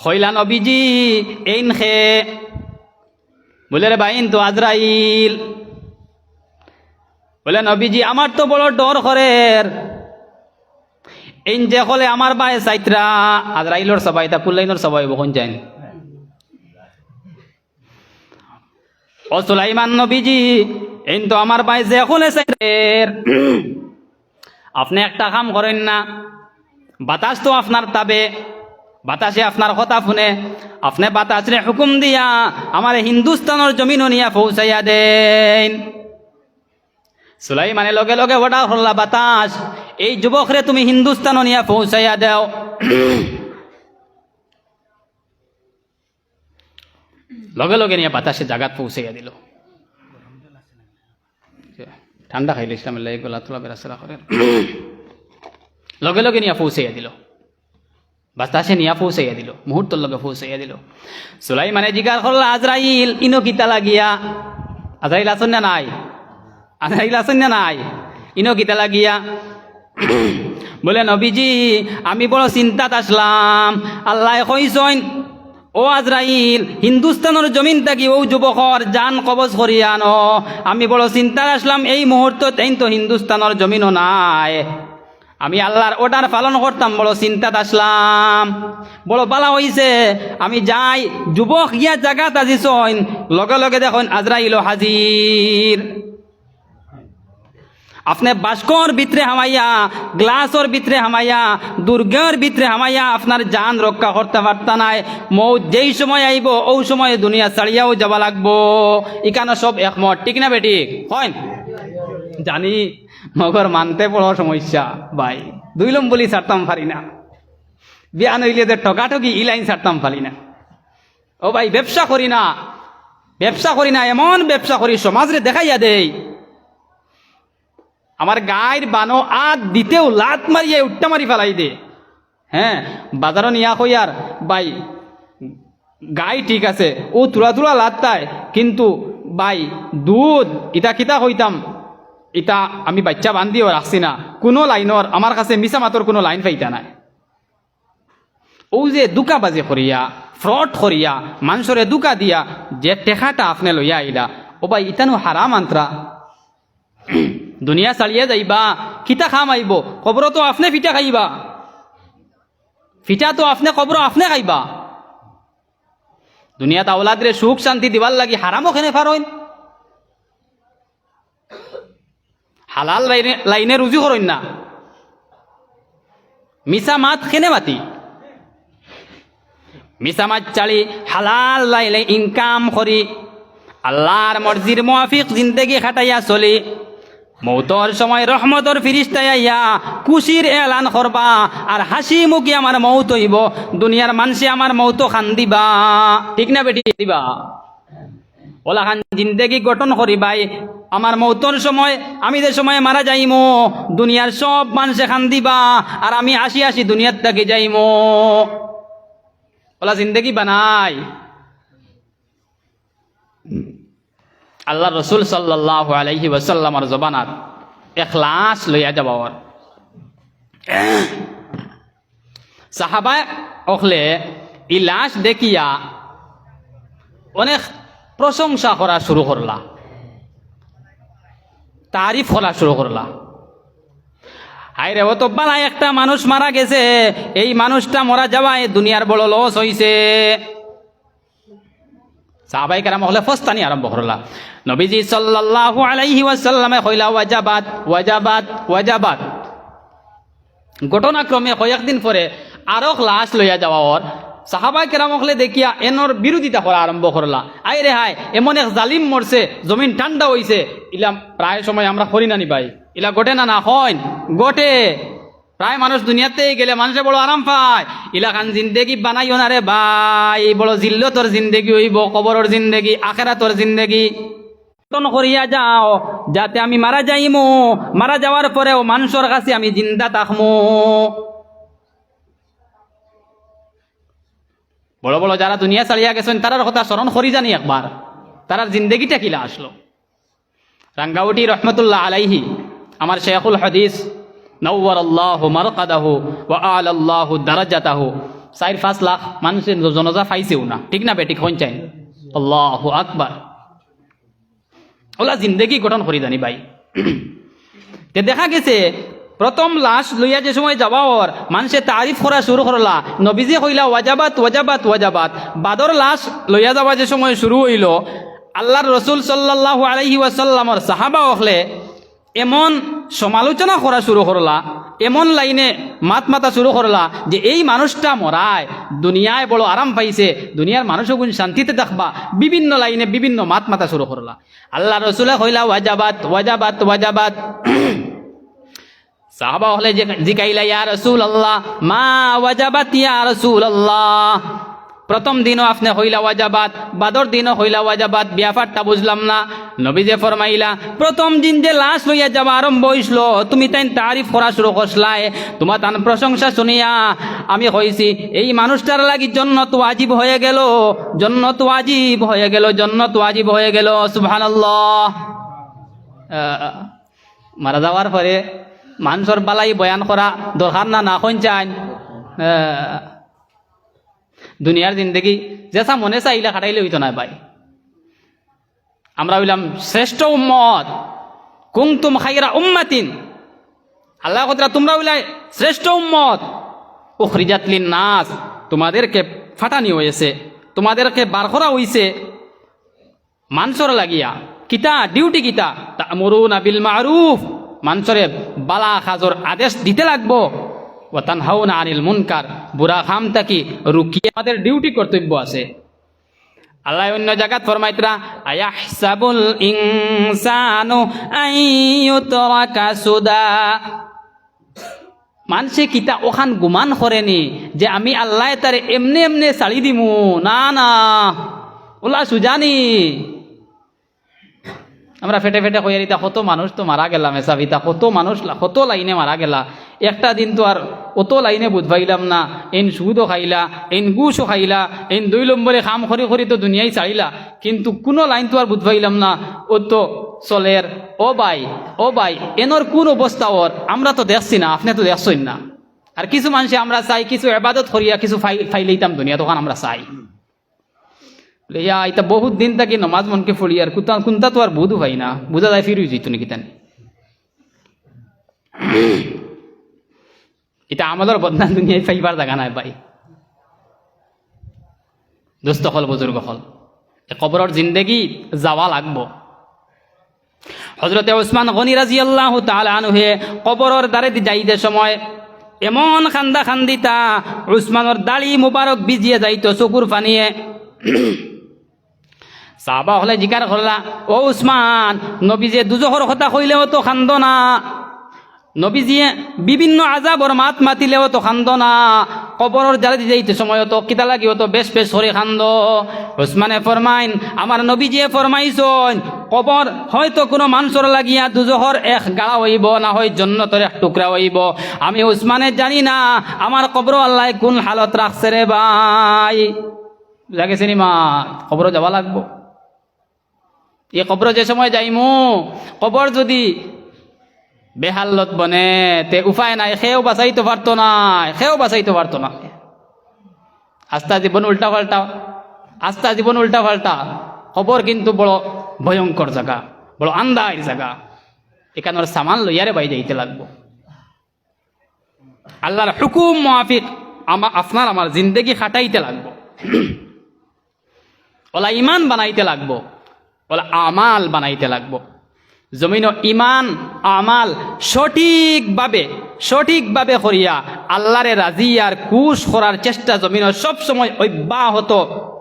হইলা নবীজি এইন খে, বলে রে বাইন তো আজরাইল। বলে নবীজি আমার তো বড় ডর করের, এইন যে হলে আমার বাই সাইতরা। আজরাইলর সবাই তা কুল্লাইনর সবাই বখন যাইন। ও সুলাইমান নবীজি এইন তো আমার বাই যে হলে সাইতের, আপনি একটা কাম করেন না, বাতাস তো আপনার তাবে, বাতাসে আপনার কথা শুনে, আপনি বাতাসরে হুকুম দিয়া আমার হিন্দুস্তানের জমিন নিয়া পৌঁছাইয়া দেন। সুলাইমানে লগে লগে ওটা হল্লা, বাতাস এই যুবকরে তুমি হিন্দুস্তান নিয়া পৌঁছাইয়া দাও। লগে লগে নিয়ে বাতাসে জাগাত পৌঁছাইয়া দিল। ঠান্ডা খাইলে ইসলামের লাগে গলা তোলা বেড়াচড়া করে, লগে লগে নিয়ে পৌঁছাইয়া দিল, বাতাসে নিয়া পৌঁছাইয়া দিল, মুহূর্তর লগে পৌঁছাইয়া দিল। সুলাইমানে জিজ্ঞাসা করল, আজরাইল ইনো কিতা লাগিয়া? আজরাইল আসন না নাই? আজরাইল আসন না নাই? ইনো কিতা লাগিয়া? বলে নবীজি আমি বড় চিন্তাত আসলাম, আল্লাহ কইসইন ও আজরাইল হিন্দুস্তানের জমিন থাকি ও যুবকর জান কবজ করিয়া আনো। আমি বড় চিন্তাত আসলাম, এই মুহূর্তত এই তো হিন্দুস্তানের জমিনও নাই, আমি আল্লাহর অর্ডার পালন করতাম, বড় চিন্তাত আসলাম। বড় বালা হইছে আমি যাই, যুবক গিয়া জাগাত আজিছইন, লগে লগে দেখুন আজরাইল হাজির। আপনি বাস্কর ভিতরে হামাইয়া, গ্লাসর ভিতরে হামাইয়া, দুর্গের ভিতরে হামাইয়া আপনার জান রক্ষা করতে পারতা নাই। মৌত যেই সময় আইব ও সময় দুনিয়া ছাড়িয়াও যাবা লাগবো। ইকানো সব একমত, ঠিক না বেটি? হয় জানি, মগর মানতে বড় সমস্যা ভাই। দুইলম বলি ছাড়তাম পারি না, বিয়া নইলে যে ঠকাঠকি ইলাইন ছাড়তাম পারি না। ও ভাই ব্যবসা করি না, ব্যবসা করি না, এমন ব্যবসা করি সমাজরে দেখাইয়া দেই আমার গায়ের বানো আদ দিতেও লাত মারিয়ে উঠটা মারি ফেলাই দে। হ্যাঁ, বাজারও নিয়া কই আর ভাই গাই ঠিক আছে ও তুলা তুলা লাত্তায়, কিন্তু ভাই দুধ ইটা কিতা হইতাম, ইটা আমি বাচ্চা বান্ধিও রাখছি না। কোনো লাইনর আমার কাছে মিছা মাতর কোনো লাইন পাইতা নাই। ও যে দুকাবাজি করিয়া ফ্রড করিয়া মানুষরে দুকা দিয়া যে টেকাটা আপনি লইয়া আইলা, ও ভাই ইতানো হারাম আন্ত্রা। দুনিয়া চালিয়ে যাইবা, কিতা খাম আইব, কবর তো আপনি ফিটা খাইবা, ফিটা তো আপনি কবর আপনি খাইবা। দুনিয়াতে আওলাদরে সুখ শান্তি দিবার লাগি হারামও খেনে পারইন, হালাল লাইনে রুজু করইন না, মিছা মাত খেনে মাতি, মিছা মাত চালি হালাল লাইলে ইনকাম করি আল্লাহর মর্জির মুআফিক জিন্দেগি খাটাইয়া চলি মৌতর সময় রহমতর ফিরিস্তায় আইয়া খুশির এলান করবা আর হাসি মুখে আমার মৌত হইব, দুনিয়ার মানুষে আমার মৌত খান দিবা, ঠিক না বেটি দিবা? ওলা খান জিন্দেগি গঠন করিবাই, আমার মৌতর সময় আমি যে সময় মারা যাইমো দুনিয়ার সব মানুষে খান দিবা আর আমি হাসি হাসি দুনিয়ার থেকে যাইমো। ওলা জিন্দেগি বানাই। আল্লাহ রসুল সাল্লাল্লাহু আলাইহি ওয়াসাল্লামর জবানাত ইখলাস লইয়া যাবাওয়ার সাহাবা অখলে ইলাস দেখিয়া অনেক প্রশংসা করা শুরু করলা, তারিফ করা শুরু করলা। হাই রে, ও তো বালাই একটা মানুষ মারা গেছে, এই মানুষটা মরা যাওয়ায় দুনিয়ার বড় লস হইছে। সাহাবায়ে কেরাম হলে ফস্তানি আরম্ভ করলা। নবীজি সাল্লাল্লাহু আলাইহি ওয়াসাল্লামে কইলা ওয়াজাবাত ওয়াজাবাত ওয়াজাবাত। ঘটনাক্রমে কয়েকদিন পরে আরো লাশ লইয়া যাওয়ার সাহাবায়ে কেরাম হলে দেখিয়া এনর বিরোধিতা করা আরম্ভ করলা। আই রে হাই, এমন এক জালিম মরছে, জমিন ঠান্ডা হইছে, ইলা প্রায় সময় আমরা করি না নি ভাই, ইলা গোটে না না হয় গোটে। প্রায় মানুষ দুনিয়াতে গেলে মানুষে বড় আরাম পায়, ইলাকান জিন্দেগি বানাইও না রে ভাই, বড় জিল্লতর জিন্দেগি হইব, কবরের জিন্দেগি, আখেরাতর জিন্দেগি করিয়া যাও যাতে আমি মারা যাইমু, মারা যাওয়ার পরেও মানুষের কাছে আমি জিন্দা থাকমু। বড় বড় যারা দুনিয়া চালিয়া গেছেন তারার কথা স্মরণ করি জানি একবার, তারার জিন্দেগিটা কিলা আসলো। রাঙ্গাউটি রহমতুল্লাহ আলাইহি, আমার শেখুল হাদিস নওয়ারাল্লাহু মারকাদাহু ওয়া আলাল্লাহু দারাজাতাহু, 4-5 লাখ মানুষের জনজা পাইছেও না, ঠিক না বেটি? কোন চাই আল্লাহু আকবার। ওলা জিন্দেগি গঠন করি জানি ভাই। তে দেখা গেছে প্রথম লাশ লইয়া যে সময় যাওয়ার মানুষে তারিফ করা শুরু করলা, নবীজি কইলা ওয়াজাবাত ওয়াজাবাত ওয়াজাবাত। বাদর লাশ লইয়া যাওয়া যে সময় শুরু হইল, আল্লাহর রসুল সাল্লাল্লাহু আলাইহি ওয়াসাল্লামর সাহাবা হলে এমন সমালোচনা করা শুরু করলা, এমন লাইনে মাত মাতা শুরু করলা যে এই মানুষটা মরায় দুনিয়ায় বড় আরাম পাইছে, দুনিয়ার মানুষও গুণ শান্তিতে দেখবা, বিভিন্ন লাইনে বিভিন্ন মাত মাতা শুরু করলা। আল্লাহ রসুলে কইলা ওয়াজাবাত ওয়াজাবাত ওয়াজাবাত। সাহাবা হলে জিকাইলা ইয়া রাসূলুল্লাহ মা ওয়াজাবাত ইয়া রাসূলুল্লাহ। প্রথম দিনও আপনি হইলা ওয়াজাবাত, বাদর দিনও হইলা ওয়াজাবাত, ব্যাপারটা বুঝলাম না। নবীজে ফরমাইলা প্রথম দিন যে লাশ লইয়া যাওয়া আরম্ভ হইছিল তুমি তাই তারিফ করা শুরু করছলাই, তোমার তার প্রশংসা শুনিয়া আমি কইছি এই মানুষটার লাগি জান্নাত ওয়াজিব হয়ে গেল, জান্নাত ওয়াজিব হয়ে গেল, জান্নাত ওয়াজিব হয়ে গেল। সুবহানাল্লাহ। মারা যাওয়ার পরে মানুষের বালাই বয়ান করা দরকার না, না কোন চাই? দুনিয়ার জিন্দগি যেসা মনে চাইলে খাটাইলে হইতো না ভাই। আমরা হইলাম শ্রেষ্ঠ উম্মত, কুনতুম খায়রা উম্মাতিন। আল্লাহ কতরা তোমরা হইলাই শ্রেষ্ঠ উম্মত, উখরিজাত লিন-নাস, তোমাদেরকে ফাটানি হয়েছে, তোমাদেরকে বার করা হইছে মানুষের লাগিয়া। কিতা ডিউটি কিতা? তা'মুরুনা বিল মা'রুফ, মানুষরে বালা খাজর আদেশ দিতে লাগবো, ওয়া তানহাউনা আনিল মুনকার, বুরা কাম থেকে রুকিয়ে আমাদের ডিউটি কর্তব্য আছে। আল্লাহ অন্য জায়গাত ফরমাইতরা আয়াহসাবুল ইনসানু আইয়ুতরাকা সুদা। মানুষে কিতা ওখান গুমান করেনি যে আমি আল্লাহ তারে এমনে এমনে ছাড়ি দিমু, না না, ওলা সুজানি। আমরা ফেটে ফেটে কইয়া দিতা কত মানুষ তো মারা গেলাম এসাবিতা, কত মানুষ কত লাইনে মারা গেলা। একটা দিন তো আর অত লাইনে বুঝবাইলাম না, এন সুদও খাইলা, এন গুছও খাইলা, এন 2 নম্বরে খাম খরি খরি তো দুনিয়ায় চাইলা, কিন্তু কোনো লাইন তো আর বুঝবাইলাম না। ও তো চলের ও ভাই এনর কোন অবস্থা ওর আমরা তো দেখছি না, আপনি তো দেখছই না। আর কিছু মানুষে আমরা চাই কিছু ইবাদত করিয়া কিছু ফাইলাইতাম দুনিয়া, তখন আমরা চাই এটা বহুত দিন থাকি নমাজ মনকে ফড়ি আর কোনটা তো আর বুধ ভাই না, বুঝা যায় ফিরে যেত নাকি তেন। এটা আমাদের বদনাম দুনিয়ায় ফাইবার জায়গা নাই ভাই। দোস্ত হল বুজুর্গ হল কবরের জিন্দেগি যাওয়া লাগবো। হযরতে উসমান গনি রাদিয়াল্লাহু তাআলা আনহু কবরের দ্বারে যাইতে সময় এমন খান্দা খান্দিতা, উসমানের দাড়ি মুবারক ভিজিয়ে যাইতো চকুর পানিয়ে। সাহাবা হলে জিকার করলা, ও উসমান, নবীজে দুজখর কথা কইলেও তো খান্দ না, নবীজিয়ে বিভিন্ন আযাবর মাত মাতিলেও তো খান্দ না, কবরের জালে যাইতে সময় তো কিতা লাগিও তো বেশ বেশ করে খান্দ। উসমানে ফরমাইন, আমার নবীজিয়ে ফরমাইছন কবর হয়তো কোনো মানুষের লাগিয়া দুজখর এক গাড়া হইব, না হয় জান্নাতের এক টুকরা হইব। আমি উসমানে জানি না আমার কবর আল্লাহ কোন হালত রাখছে রে ভাই। লাগেছে নি মা, কবর যাওয়া লাগবো। এই কবর যে সময় যাইমু, কবর যদি বেহাল্লত বনে তে উপায় নাই, সেও বাঁচাইতে পারতো না, আস্তা জীবন উল্টা পাল্টা। কবর কিন্তু বড় ভয়ঙ্কর জায়গা, বড় আন্দার জায়গা। এখানোর সামান লইয়ারে বাই যাইতে লাগবো। আল্লাহর হুকুম মুআফিক আপনার আমার জিন্দেগি খাটাইতে লাগবো। ওলা ইমান বানাইতে লাগবো, ওলা আমাল বানাইতে লাগবো। জমিন ইমান আমাল সঠিকভাবে করিয়া আল্লাহরে রাজি আর খুশ করার চেষ্টা জমিন সব সময় অব্যাহত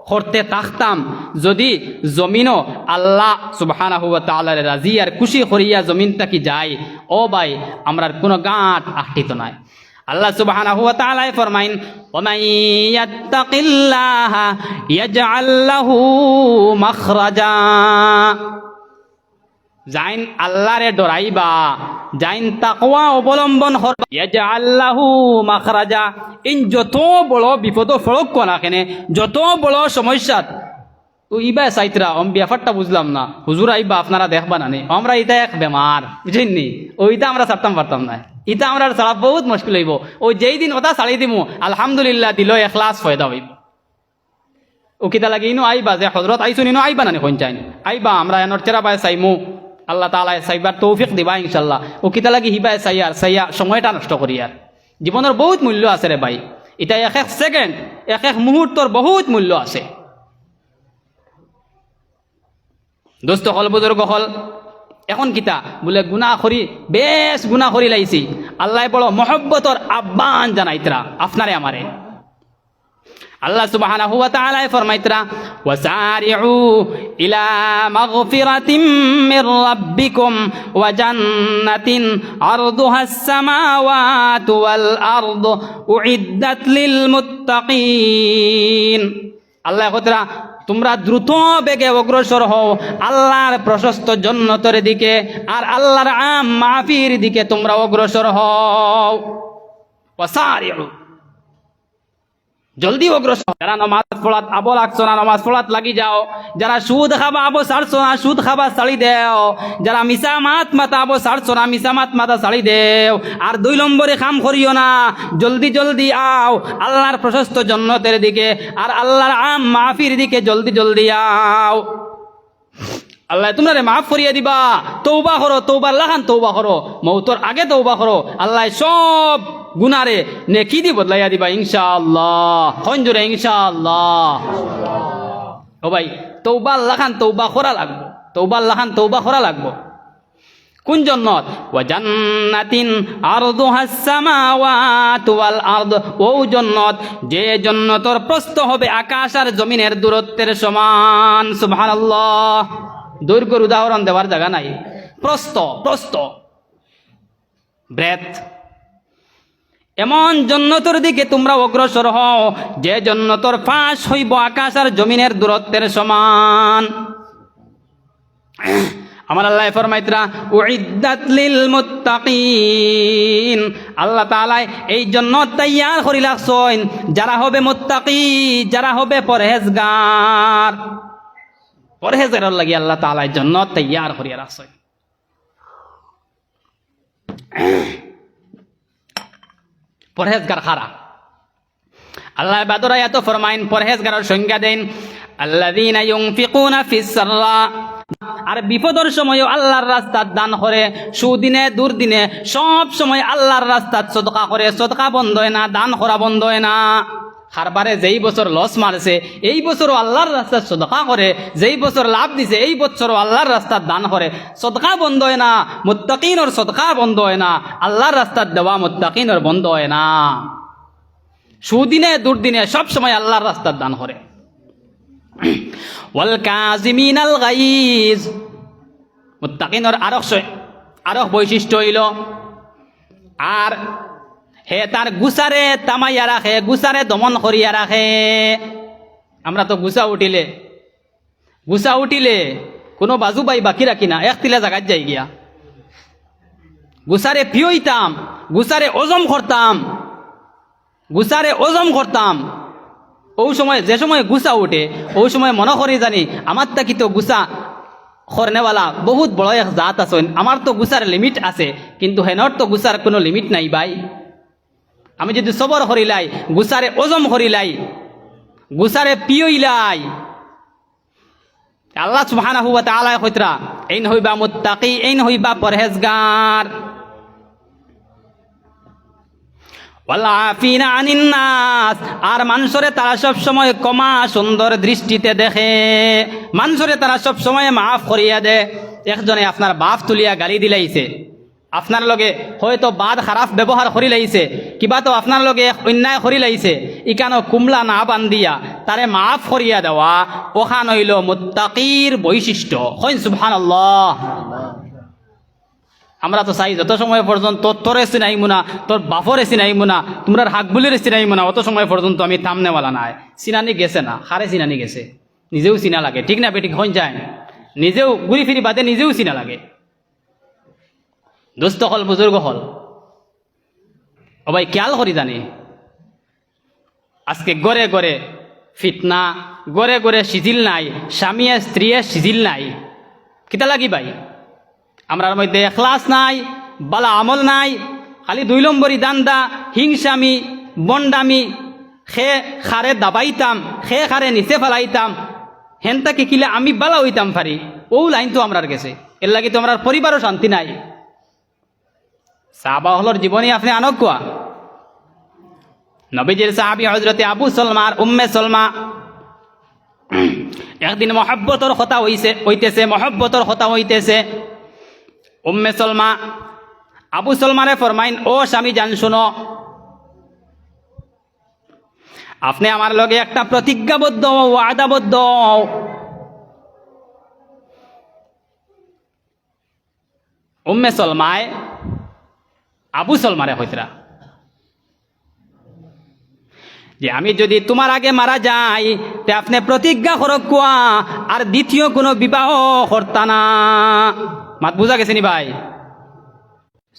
করতে থাকতাম। যদি জমিন আল্লাহ সুবহানাহু ওয়া তাআলারে রাজি আর খুশি করিয়া জমিনটা কি যায়, ও ভাই আমরার কোনো গাঁট আহটিত নাই। আল্লাহ সুবহানাহু ওয়া তাআলা ফরমাইন, ওমান ইয়াত্তাকিল্লাহা ইয়াজআল লাহু মাখরাজা। যাইন আল্লাহরে ডরাইবা, যাইন তাকওয়া অবলম্বন করবা, ইয়াজআল লাহু মাখরাজা। ইন যত বড় বিপদ ফড়ক কোনা কেনে, যত বড় সমস্যা তো ইবা সাইতরা ব্যাপারটা বুঝলাম না, হুজুর আইবা আপনারা দেখবা না নি, আমরা এটা এক বেমার বুঝেননি, ওইটা আমরা ছাড়তাম পারতাম না, এটা আমরা ছাড়া বহুত মুশকিল হইব। ওই যেই দিন ওটা ছাড়ি দিমু আলহামদুলিল্লাহ দিল এখলাস ফয়দা হইব। ও কিতা লাগে ইনো আইবা যে হজরত আইসুন ইনো আইবা না নি, কোন চাইন আইবা আমরা এনর চেরা বাই চাইমু, আল্লাহ তাআলা চাইবার তৌফিক দিবা ইনশাল্লাহ। ও কিতা লাগে হিবাই চাইয়া সময়টা নষ্ট করি আর। জীবনের বহুত মূল্য আছে রে ভাই, এটা এক এক সেকেন্ড এক এক মুহূর্তর বহুত মূল্য আছে। দোস্ত হল বুজুর্গ হল, এখন কিতা বলে গুনাহ করি, বেশ গুনাহ করি লাইছি, আল্লাহ বড় মহব্বতর আহ্বান জানাইতরা আপনারে আমারে। আল্লাহ সুবহানাহু ওয়া তাআলা ফরমাইতরা, ওয়াসারিউ ইলা মাগফিরাতিম মির রাব্বিকুম ওয়া জান্নাতিন আরদুহাস সামাওয়াতু ওয়াল আরদু উইদ্দাত লিল মুত্তাকিন। আল্লাহ কতরা তোমরা দ্রুত বেগে অগ্রসর হও আল্লাহর প্রশস্ত জান্নাতের দিকে, আর আল্লাহর আম মাফির দিকে তোমরা অগ্রসর হও। ওয়াসারিউ, জলদি অগ্রসর। যারা নামাজ পড়াত আবো লাগছো না, নামাজ পড়াত লাগি যাও। যারা সুদ খাবা আবো ছাড়ছো না, সুদ খাবা ছাড়ি দেও। যারা মিছা মাত মাতা আবো ছাড়ছো না, মিছা মাত মাতা ছাড়ি দেও। আর 2 নম্বরে কাম করিও না, জলদি জলদি আও আল্লাহর প্রশস্ত জান্নাতের দিকে, আর আল্লাহর আম মাফির দিকে জলদি জলদি আও। আল্লাহ তোমরা মাফ করিয়া দিবা। তৌবা করো, তৌবার লাগান তৌবা করো, মৌতর আগে তৌবা করো, আল্লাহ সব গুনারে নেকি দি বদলাইয়া দিবা ইনশাআল্লাহ। কোন জোরে ইনশাআল্লাহ। ও ভাই তৌবা লাগান তৌবা করা লাগবো, তৌবা লাগান তৌবা করা লাগবো। কোন জান্নাত? ওয়া জান্নাতিন আরদুহাস সামাওয়াতু ওয়াল আরদ, ও জান্নাত যে জান্নাতের প্রস্থ হবে আকাশ আর জমিনের দূরত্বের সমান। সুবহানাল্লাহ। দৈর্ঘ্যের উদাহরণ দেওয়ার জায়গা নাই, প্রস্থ ব্রেথ। এমন জান্নাতের দিকে তোমরা অগ্রসর হও যে জান্নাতের ফাঁস হইব আকাশ আর জমিনের দূরত্বের সমান। আমার আল্লাহ ফরমাইতরা উইদ্দাত লিল মুত্তাকিন, আল্লাহ তাআলা এই জন্য তৈয়ার করি রাখছেন যারা হবে মুত্তাকি, যারা হবে পরহেজগার। পরহেজগার লাগি আল্লাহ তাআলা এই জন্য তৈয়ার করি রাখছেন। পরহেজগার খারা আল্লাহ বাদরা এত ফরমাইন, পরহেজগারের সংজ্ঞা দেন আল্লাযীনা ইউনফিকুনা ফিস সাররা, আর বিপদের সময়ও আল্লাহর রাস্তায় দান করে, সুদিনে দুর্দিনে সব সময় আল্লাহর রাস্তায় সদকা করে। সদকা বন্ধ হয় না, দান করা বন্ধ হয় না। হারবারে যেই বছর লস মারছে এই বছরও আল্লাহর রাস্তায় সদকা করে, যেই বছর লাভ দিছে এই বছরও আল্লাহর রাস্তায় দান করে। সদকা বন্ধ হয় না, মুত্তাকিনের সদকা বন্ধ হয় না, আল্লাহর রাস্তায় দেওয়া মুত্তাকিনের বন্ধ হয় না। সুদিনে দুর্দিনে সব সময় আল্লাহর রাস্তায় দান করে। ওয়াল কাযিমিনাল গাইজ, মুত্তাকিনের আরো বৈশিষ্ট্য হইল আর হে তার গুসারে তামাইয়া রাখে, গুসারে দমন করিয়া রাখে। আমরা তো গুসা উঠিলে কোনো বাজু বাই বাকি রাখি না, একতিলা জায়গায় যাই গিয়া গুসারে পিয়ইতাম, গুসারে ওজম করতাম। ওই সময় যে সময় গুসা উঠে ওই সময় মনে করি জানি আমার তাকি তো গুসা খরনেওয়ালা বহুত বড় এক জাত আছেন, আমার তো গুসার লিমিট আছে, কিন্তু হেনর তো গুসার কোনো লিমিট নাই ভাই। আমি যদি সবর করিলাই, গুসারে ওজম করিলাই, গুসারে পিয়ইলাই, আল্লাহ সুবহানাহু ওয়া তাআলা কইতরা এইন হইবা মুত্তাকি, এইন হইবা পরহেজগার। ওয়ালাফিনা আনিন নাস, আর মানুষরে তারা সব সময় কমা সুন্দর দৃষ্টিতে দেখে, মানুষরে তারা সব সময় মাফ করিয়া দে। একজনে আপনার বাপ তুলিয়া গালি দিলাইছে, আপনার লগে হয়তো বাদ খারাপ ব্যবহার করি লাইছে, কিবা তো আপনার লগে অন্যায় করি লাইছে, ইকানো কুমলা না বান্দিয়া তারে মাফ করিয়া দেওয়া, ওখান হইল মুত্তাকির বৈশিষ্ট্য। হইন সুবহানাল্লাহ। আমরা তো চাই যত সময় পর্যন্ত তোরে চিনাইমু না, তোর বাপরে চিনাইমু না, তোমরা হাক বুলির চিনাইমু না, অত সময় পর্যন্ত আমি থামনেওয়ালা নাই। চিনানি গেছে না, খারে চিনানি গেছে, নিজেও চিনা লাগে, ঠিক না বেঠিক হইন যায়, নিজেও ঘুরি ফিরি বাদে নিজেও চিনা লাগে। দুস্থ হল বুজুর্গ হল ও ভাই খেয়াল করি জানি আজকে গড়ে গড়ে ফিতনা, গড়ে গড়ে সিজিল নাই, স্বামীয়ে স্ত্রীয়ে সিজিল নাই। কিতা লাগি ভাই? আমরার মধ্যে এখলাস নাই, বালা আমল নাই, খালি 2 নম্বরই দান্দা, হিংসামি, বন্ডামি, খে খারে দাবাইতাম, খে খারে নিচে ফেলাইতাম, হেনতাকে কিলে আমি বালা হইতাম পারি, ও লাইন তো আমরার গেছে। এর লাগি তো আমরার পরিবারও শান্তি নাই। সাহাবা হলর জীবনী আপনি আনক কোয়া। নবীজির সাহাবী হযরতে আবু সালমা আর উম্মে সালমা একদিন মহব্বতর কথা হইতেছে। উম্মে সালমা আবু সালমারে ফরমাইন, ও স্বামী জান শুনো, আপনি আমার লগে একটা প্রতিজ্ঞাবদ্ধ ওয়াদাবদ্ধ। উম্মে সালমায় আবু সালমারে হইতরা যে আমি যদি তোমার আগে মারা যাই তে আপনি প্রতিজ্ঞা করক কোয়া আর দ্বিতীয় কোনো বিবাহ করতা না। মাত বুঝা গেছে নি ভাই?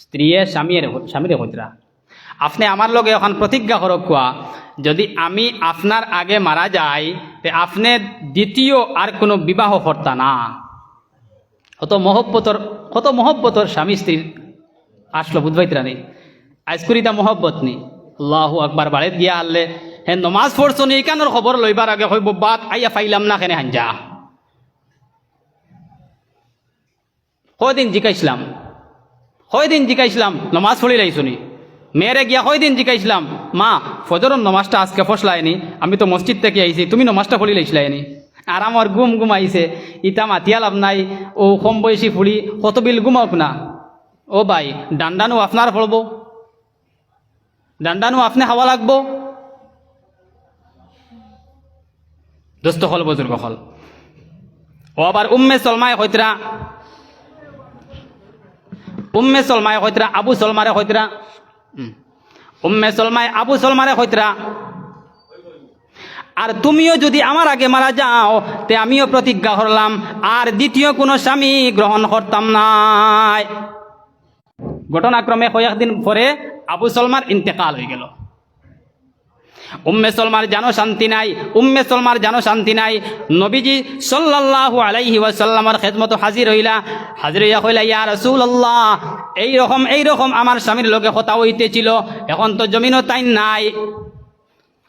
স্ত্রীয়ে স্বামীরে হইতরা আপনি আমার লগে এখন প্রতিজ্ঞা করক কোয়া, যদি আমি আপনার আগে মারা যাই তে আপনি দ্বিতীয় আর কোনো বিবাহ করতা না। কত মহব্বতর স্বামী স্ত্রীর আসলো বুধবাইতরা নেই, আইসকুরিতা মহব্বত নি। আল্লাহু আকবার। বাড়িত গিয়া আনলে হে নমাজ পড়ছো নি, কানোর খবর লইবার আগে হইব বাত আইয়া ফাইলাম না কেনে হাঞ্জা। কয়দিন জিকাইছিলাম নমাজ পড়ি লাইছো নি? মেয়েরে গিয়া কয়দিন জিকাইছিলাম, মা ফজরের নমাজটা আজকে ফসলায়নি, আমি তো মসজিদ থেকে আইছি, তুমি নমাজটা পড়ি লাইছিলাইনি। আর আমার ঘুম আইছে, ইটা মাতিয়া লাভ নাই, ও কম বয়সী ফুড়ি কত বিল ঘুমাওক না। ও ভাই, ডান্ডানো আপনার পড়ব, ডান্ডানো আপনি খাওয়া লাগবো। দোস্ত হল বুজুর্গ হল। ও আবার উম্মে সলমায় হইতরা আবু সলমারে হইতরা, উম্মে সলমায় আবু সলমারে হইতরা, আর তুমিও যদি আমার আগে মারা যাও তে আমিও প্রতিজ্ঞা করলাম আর দ্বিতীয় কোনো স্বামী গ্রহণ করতাম নাই। ঘটনাক্রমে কয়েকদিন পরে আবু সালমার ইন্তেকাল হয়ে গেল। উম্মে সালমার জানো শান্তি নাই, উম্মে সালমার জানো শান্তি নাই। নবীজি সাল্লাল্লাহু আলাইহি ওয়াসাল্লামের খেদমত হাজির হইলা, হাজির হইয়া কইলা, ইয়া রাসূলুল্লাহ, এইরকম আমার স্বামীর লগে কথা হইতেছিল, এখন তো জমিনও তাই নাই,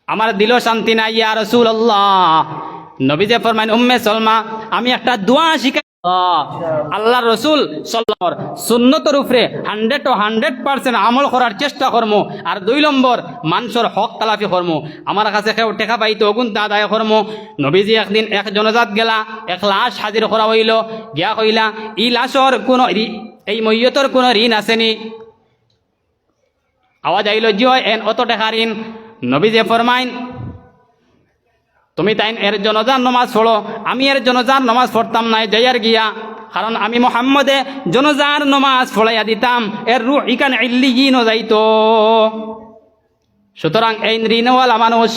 আমার দিল শান্তি নাই ইয়া রাসূলুল্লাহ। নবীজি ফরমাইন, উম্মে সালমা, আমি একটা দোয়া শিখাই, আল্লাহর রসুল সাল্লাল্লাহু সুন্নতের উপরে 100% আমল করার চেষ্টা করমু। আর 2 নম্বর, মানুষের হক তালাফি করমু। আমার কাছে কেউ টেকা পাইতো অগুন তা আদায় করমু। নবীজি একদিন এক জনজাত গেলা, এক লাশ হাজির করা হইল, গিয়া কইলা, ই লাশর কোন এই মইয়তর কোন ঋণ আসেনি? আওয়াজ আইল, জি হয়, এন অত টাকা ঋণ। নবীজি ফরমাইন, তুমি তাই এর জনজার নমাজ পড়ো। আমি এর জনজার নমাজ পড়তাম না জয়ার গিয়া, কারণ আমি মোহাম্মদে জনজার নমাজ পড়াইয়া দিতাম, এর রুহ ইকান ইল্লিয়িন যাইতো। সুতরাং এই ঋণওয়ালা মানুষ,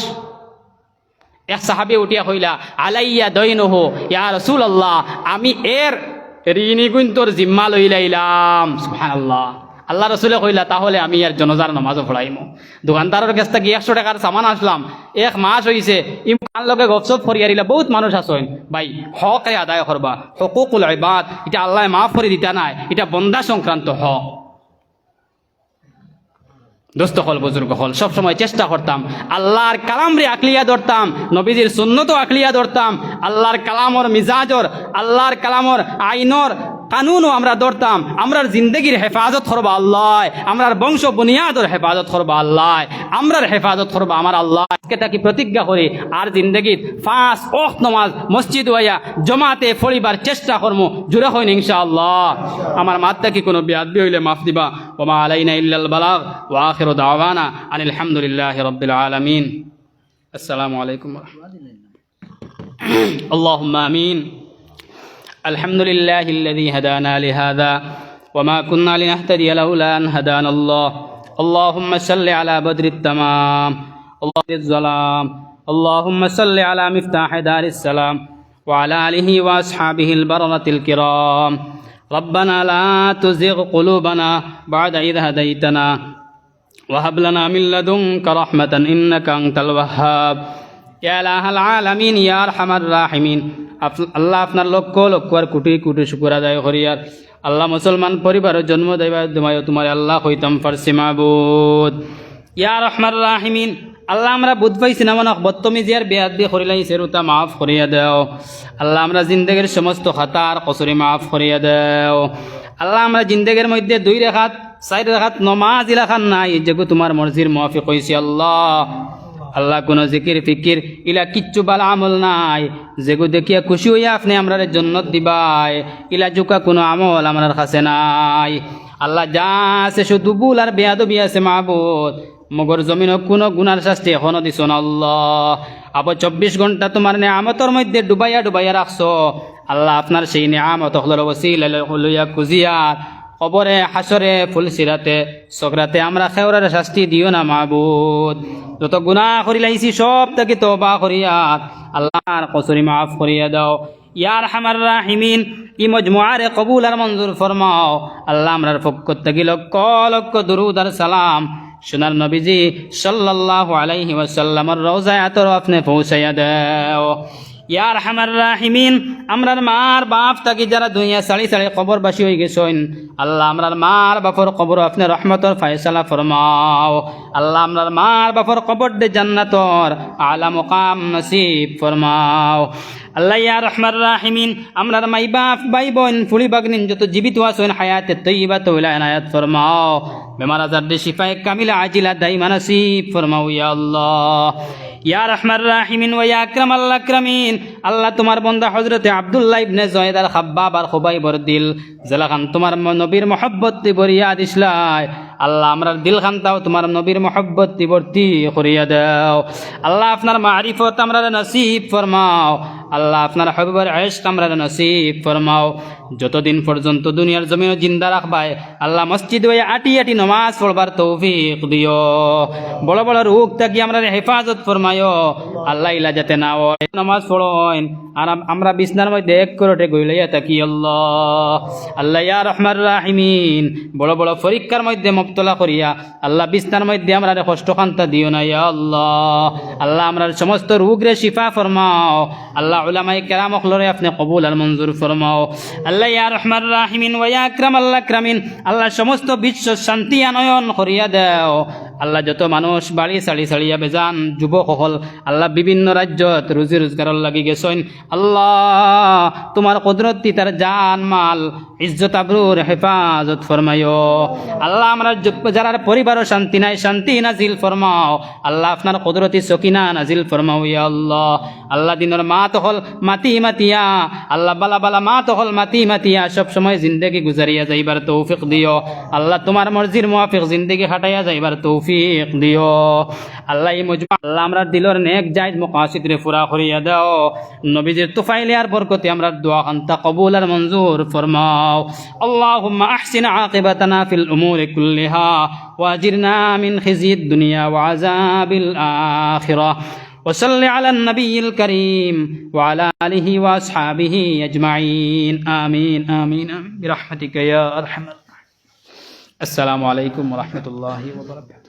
এক সাহাবী উঠিয়া কইলা, আলাইয়া দৈনহু ইয়া রাসূলুল্লাহ, আমি এর ঋণী গুণতর জিম্মা লইলাইলাম। সুবহানাল্লাহ। আল্লাহ রসুলে কইলা, তাহলে আমি আর জনজার নামাজও পড়াইমো। দোকানদারের কাছ থেকে 100 টাকার সামান আসলাম, 1 মাস হইছে, ইমান লগে গপসপ ফরিয়ারিলা। বহুত মানুষ আসেন, ভাই হকে আদায় করবা, হুকুকুল ইবাদ, এটা আল্লাহ মাফ করে দিতা নাই, এটা বন্দা সংক্রান্ত হক। দোস্ত হল, বুজুর্গ হল, সবসময় চেষ্টা করতাম আল্লাহর কালাম রে আকলিয়া ধরতাম, নবীজির সুন্নতও আকলিয়া ধরতাম, আল্লাহর কালামর মিজাজর, আল্লাহর কালামর আইনর কানুনও আমরা ধরতাম। আমরার জিন্দগির হেফাজত করবা আল্লাহ, আমরার বংশ বুনিয়াদর হেফাজত করবা আল্লাহ, আমরার হেফাজত করবা আমার আল্লাহ। আজকে তাকে প্রতিজ্ঞা করে আর জিন্দগির 5 ওয়াক্ত নামাজ মসজিদ হইয়া জমাতে পড়িবার চেষ্টা করমু। জুড়ে হইন ইনশাআল্লাহ। আমার মাত্তা কি কোনো বিয়াদবি হইলে মাফ দিবা। ওমা আলাইনা ইল্লাল বালাগ ওয়া আখিরু দাওয়ানা আনিল হামদুলিল্লাহি রাব্বিল আলামিন। আসসালামু আলাইকুম ওয়া রাহমাতুল্লাহ। আল্লাহুম্মা আমিন। الحمد لله الذي هدانا لهذا وما كنا لنهتدي لولا أن هدانا الله. اللهم صل على بدر التمام الله الظلام. اللهم صل على مفتاح دار السلام وعلى آله وأصحابه البررة الكرام. ربنا لا تزغ قلوبنا بعد إذ هديتنا وهب لنا من لدنك رحمة إنك أنت الوهاب. يا إله العالمين يا أرحم الراحمين. আল্লাহ আপনার লক্ষ লক্ষ আর কোটি কোটি শুকর আদায় করিয়ার আল্লাহ মুসলমান পরিবারের জন্ম দেবার তোমায় তোমার আল্লাহ হইতাম ফারসি মাবুদ। ইয়া রহমান রাহিমিন, আল্লাহ আমরা বুধ পাইছি না মানক বদতমিজি আর বেয়াদবি করিলাই সেরুতা মাফ করিয়া দেও আল্লাহ। আমরা জিন্দগির সমস্ত খাতার কসুরি মাফ করিয়া দেও আল্লাহ। আমরা জিন্দগির মধ্যে 2 রাকাত 4 রাকাত নমাজ ইলাখান নাই, যেগু তোমার মর্জির মুওয়াফিক হইছি আল্লাহ। আল্লাহ কোনো জিকির ফিকির ইলা কিচ্ছু বালা আমল নাই, যেগু দেখিয়া খুশি হইয়া আপনি আমরা জন্নত দিবাই, ইলা জুকা কোনো আমল আমার কাছে নাই। আল্লাহ যা আছে শুধু ভুল আর বেয়াদবি আছে মাহবুদ। মগর জমিনও কোনো গুনার শাস্তি এখনো দিছ না আল্লাহ। আবার 24 ঘন্টা তোমার নেয়ামতের মধ্যে ডুবাইয়া ডুবাইয়া রাখছো আল্লাহ। আপনার সেই নেয়ামত ওসিলা লইয়া খুঁজিয়ার কবরে হাসরে ফুলসিরাতে সকরাতে আমরা খেওরার শাস্তি দিও না মাহবুদ। যত গুনাহ করিলাইছি সব থেকে তওবা করিয়া আল্লাহর কসুরি মাফ করিয়া দাও ইয়া আরহামার রাহিমিন। ই মজমুআরে কবুল আর মঞ্জুর ফরমাও আল্লাহ। আমরার পক্ষ থেকে লক্ষ লক্ষ দুরুদ আর সালাম সোনার নবীজি সাল্লাল্লাহু আলাইহি ওয়াসাল্লামের রওজায় আতর আপনি পৌঁছাইয়া দাও ইয়া আরহামার রাহিমিন। আমরার মার বাপ তাকি যারা দুনিয়া সাড়ি সাড়ি কবরবাসী হয়ে গেছেন আল্লাহ, আমরার মার বাপর কবর আপনি রহমতর ফায়সালা ফরমাও আল্লাহ। আমরার মার বাপর কবর দে জান্নাতর আলা মুকাম নসিব ফরমাও আল্লাহ ইয়া রহমান রাহিমিন। আমরার মাই বাপ ভাই বোন ফুলি বাগনিন যত জীবিত আছেন হায়াতে তৈবা তৈলা এনায়াত ফরমাও। বেমার আজার দে শিফায়ে কামিলা আজিলা দাইমা নসিব ফরমাও ইয়া আল্লাহ ইয়া রহমান রাহিমিন ওয়া ইয়া আকরামাল আকরামিন। আল্লাহ তোমার বান্দা হযরতে আব্দুল্লাহ ইবনে যায়েদ আল খাব্বাব আর খুবাইবর দিল জালাখান তোমার নবীর মহব্বত বরিয়া দিসলাই আল্লাহ আমরার দিল খান্তাও তোমার নবীর মহব্বত ভর্তি করিয়া দাও আল্লাহ আপনার মারিফত আমরা নসিব ফরমাও আল্লাহ আপনার হবিবের ইশক আমরা নসিব ফরমাও যতদিন পর্যন্ত দুনিয়ার জমিনে জিন্দা রাখবাই আল্লাহ মসজিদ হয়ে আটি আটি নমাজ পড়বার তৌফিক দিও বড় বড় রোগ থাকি আমরা হেফাজত ফরমায়ো আল্লাহ ইলা যাতে না হয় নমাজ পড়েন আর আমরা বিছনার মধ্যে এক করোটে গইলাইয়া থাকি আল্লাহ আল্লাহ ইয়া রহমান রাহিমিন বড় বড় পরীক্ষার মধ্যে মুবতলা করিয়া আল্লাহ বিছনার মধ্যে আমরা কষ্ট খান্তা দিও না ইয়া আল্লাহ আল্লাহ আমরা সমস্ত রোগরে শিফা ফরমাও আল্লাহ উলামায়ে কেরাম অখলরে আপনি কবুল আর মঞ্জুর ফরমাও আল্লাহ ইয়া রহমান রাহিমিন ওয়া ইয়া আকরাম আল্লাহ আকরামিন আল্লাহ সমস্ত বিশ্ব শান্তি আনয়ন করিয়া দাও আল্লাহ যত মানুষ বাড়ি ছাড়িয়া বেজান যুবক হল আল্লাহ বিভিন্ন রাজ্যত রুজি রোজগার লাগি গেছেন আল্লাহ তোমার কুদরতি তার জান মাল ইজ্জত আবরুর হেফাজত ফরমাইও আল্লাহ আমরা যারা পরিবারও শান্তি নাই শান্তি নাজিল ফরমাও আল্লাহ আপনার কুদরতি সকিনা নাজিল ফরমাও ইয়া আল্লাহ আল্লাহ দিনের মাত হল মাতি মাতিয়া আল্লাহ বালা বালা মাত হল মাতি মাতিয়া সব সময় জিন্দগি গুজারিয়া যাইবার তৌফিক দিও আল্লাহ তোমার মর্জির মুওয়াফিক জিন্দগি হাঁটাইয়া যাইবার তৌফিক দিও আল্লাহ এই মজমা আল্লাহ আমরা দিলর নেক জায়েজ মাকাসিদ রে পুরা করিয়া দাও নবীজির তুফাইলে আর বরকতে আমরা দোয়া খান্তা কবুল আর মঞ্জুর ফরমাও আল্লাহুম্মা আহসিন আকিবাতানা ফিল উমুরি কুল্লিহা ওয়াজিরনা মিন খিজিদ দুনিয়া ওয়া আযাবিল আখিরাহ وصل على النبي الكريم وعلى آله وأصحابه أجمعين آمين آمين آمين برحمتك يا أرحم الراحمين السلام عليكم ورحمة الله وبركاته